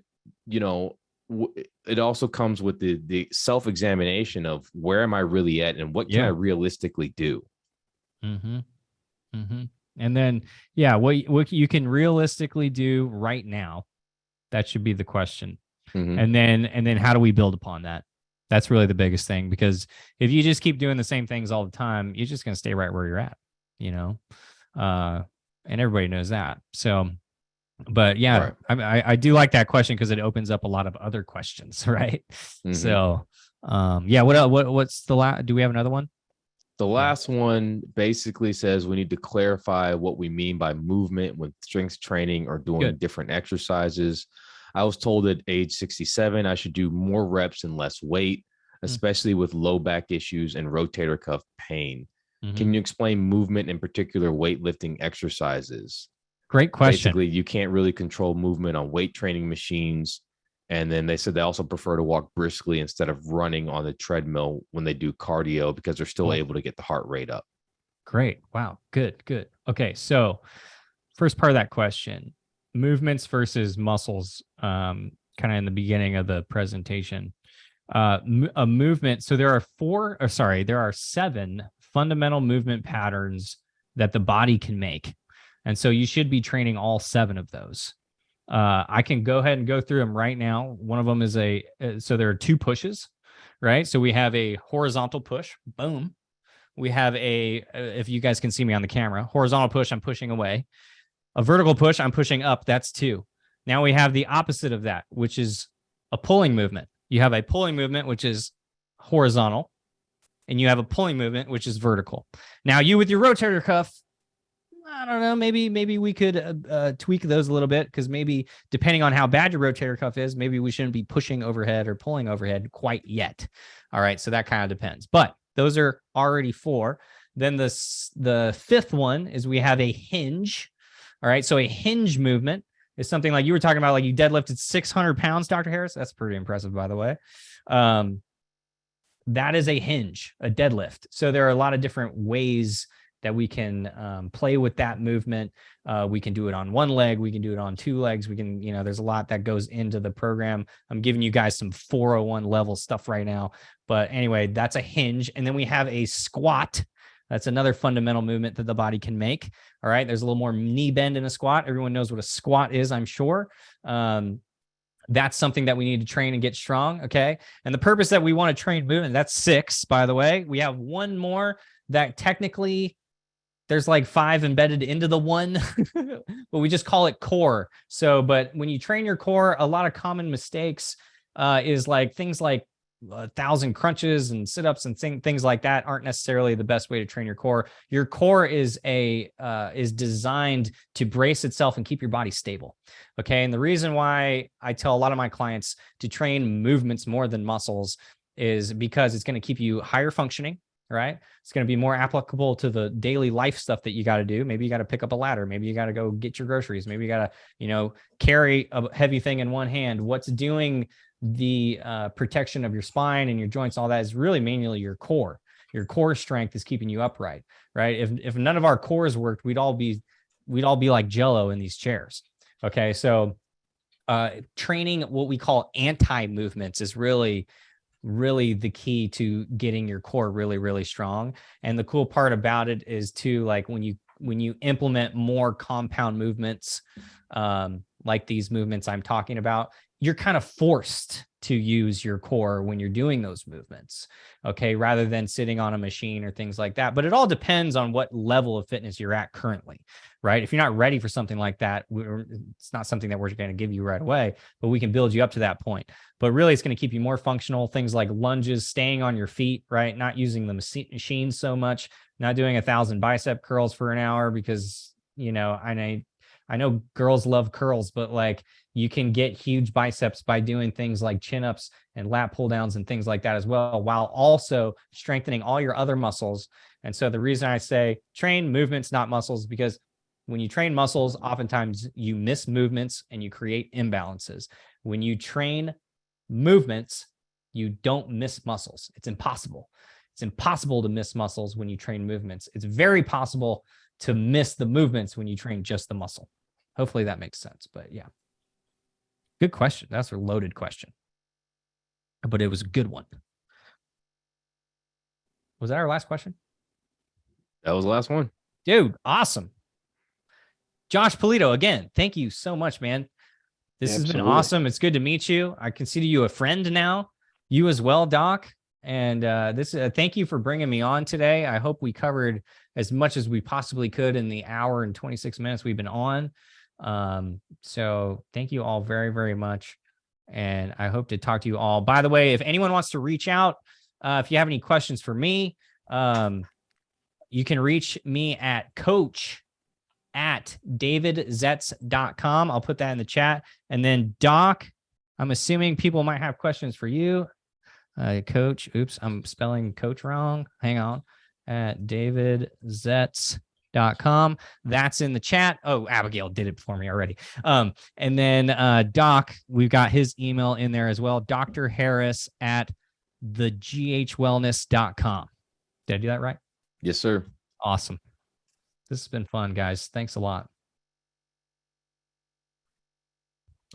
it also comes with the self-examination of where am I really at and what can I realistically do? Mm-hmm. Mm-hmm. And then, what you can realistically do right now, that should be the question. Mm-hmm. And then how do we build upon that? That's really the biggest thing, because if you just keep doing the same things all the time, you're just going to stay right where you're at, and everybody knows that. So, but I do like that question because it opens up a lot of other questions. Right. Mm-hmm. So, what's the last, do we have another one? The last one basically says we need to clarify what we mean by movement with strength training or doing different exercises. I was told at age 67, I should do more reps and less weight, especially with low back issues and rotator cuff pain. Mm-hmm. Can you explain movement, in particular weightlifting exercises? Great question. Basically, you can't really control movement on weight training machines. And then they said they also prefer to walk briskly instead of running on the treadmill when they do cardio, because they're still able to get the heart rate up. Great. Wow. Good. Okay. So first part of that question, movements versus muscles, kind of in the beginning of the presentation. A movement. So there are 7 fundamental movement patterns that the body can make. And so you should be training all 7 of those. I can go ahead and go through them right now. One of them is so there are 2 pushes, right? So we have a horizontal push, boom. We have if you guys can see me on the camera, horizontal push, I'm pushing away. A vertical push, I'm pushing up, that's 2. Now we have the opposite of that, which is a pulling movement. You have a pulling movement, which is horizontal, and you have a pulling movement, which is vertical. Now you with your rotator cuff, I don't know, maybe we could tweak those a little bit, because maybe depending on how bad your rotator cuff is, maybe we shouldn't be pushing overhead or pulling overhead quite yet. All right, so that kind of depends. But those are already 4. Then the 5th one is we have a hinge. All right, so a hinge movement is something like you were talking about, like you deadlifted 600 pounds, Dr. Harris. That's pretty impressive, by the way. That is a hinge, a deadlift. So there are a lot of different ways that we can play with that movement. We can do it on 1 leg. We can do it on 2 legs. We can, there's a lot that goes into the program. I'm giving you guys some 401 level stuff right now. But anyway, that's a hinge. And then we have a squat. That's another fundamental movement that the body can make. All right. There's a little more knee bend in a squat. Everyone knows what a squat is, I'm sure. That's something that we need to train and get strong. Okay. And the purpose that we want to train movement, that's 6, by the way. We have 1 more that technically there's like 5 embedded into the 1, but we just call it core. So, but when you train your core, a lot of common mistakes is like things like 1,000 crunches and sit-ups and things like that aren't necessarily the best way to train your core. Your core is designed to brace itself and keep your body stable. Okay. And the reason why I tell a lot of my clients to train movements more than muscles is because it's going to keep you higher functioning. Right. It's going to be more applicable to the daily life stuff that you got to do. Maybe you got to pick up a ladder. Maybe you got to go get your groceries. Maybe you got to, carry a heavy thing in one hand. What's doing the protection of your spine and your joints, all that is really mainly your core. Your core strength is keeping you upright, right? If none of our cores worked, we'd all be like Jello in these chairs. Okay, so training what we call anti-movements is really the key to getting your core really, really strong. And the cool part about it is too, like when you implement more compound movements, like these movements I'm talking about, you're kind of forced to use your core when you're doing those movements, okay, rather than sitting on a machine or things like that. But it all depends on what level of fitness you're at currently, right? If you're not ready for something like that, it's not something that we're going to give you right away, but we can build you up to that point. But really, it's going to keep you more functional. Things like lunges, staying on your feet, right? Not using the machine so much, not doing 1,000 bicep curls for an hour because, I know girls love curls, but like you can get huge biceps by doing things like chin-ups and lat pull downs and things like that as well, while also strengthening all your other muscles. And so the reason I say train movements, not muscles, because when you train muscles, oftentimes you miss movements and you create imbalances. When you train movements, you don't miss muscles. It's impossible. It's impossible to miss muscles when you train movements. It's very possible to miss the movements when you train just the muscle. Hopefully that makes sense. But yeah, good question. That's a loaded question, but it was a good one. Was that our last question? That was the last one. Dude, awesome. Josh Polito, again, thank you so much, man. This has been awesome. It's good to meet you. I consider you a friend now. You as well, Doc. And thank you for bringing me on today. I hope we covered as much as we possibly could in the hour and 26 minutes we've been on. So thank you all very, very much. And I hope to talk to you all. By the way, if anyone wants to reach out, if you have any questions for me, you can reach me at coach@davidzetts.com. I'll put that in the chat. And then Doc, I'm assuming people might have questions for you. Coach, oops, I'm spelling coach wrong. Hang on. At davidzetts.com. That's in the chat. Oh, Abigail did it for me already. And then Doc, we've got his email in there as well. Dr. Harris at theghwellness.com. Did I do that right? Yes, sir. Awesome. This has been fun, guys. Thanks a lot.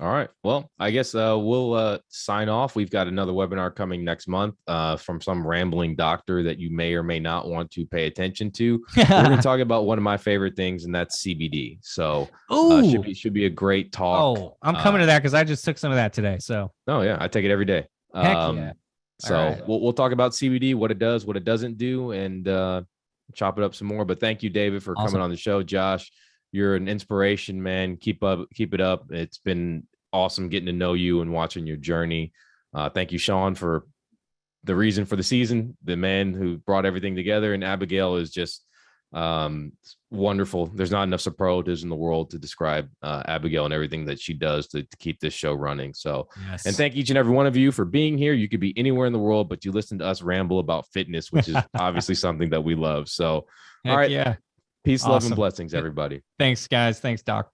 All right. Well, I guess we'll sign off. We've got another webinar coming next month from some rambling doctor that you may or may not want to pay attention to. We're going to talk about one of my favorite things, and that's CBD. So should be a great talk. Oh, I'm coming to that because I just took some of that today. So. Oh, yeah. I take it every day. Heck yeah. So right. we'll talk about CBD, what it does, what it doesn't do, and chop it up some more. But thank you, David, for coming on the show. Josh, you're an inspiration, man. Keep it up. It's been awesome getting to know you and watching your journey. Thank you, Sean, for the reason for the season, the man who brought everything together. And Abigail is just wonderful. There's not enough superlatives in the world to describe Abigail and everything that she does to keep this show running. So, yes. And thank each and every one of you for being here. You could be anywhere in the world, but you listen to us ramble about fitness, which is obviously something that we love. So, all right. Yeah. Peace, love, and blessings, everybody. Thanks, guys. Thanks, Doc.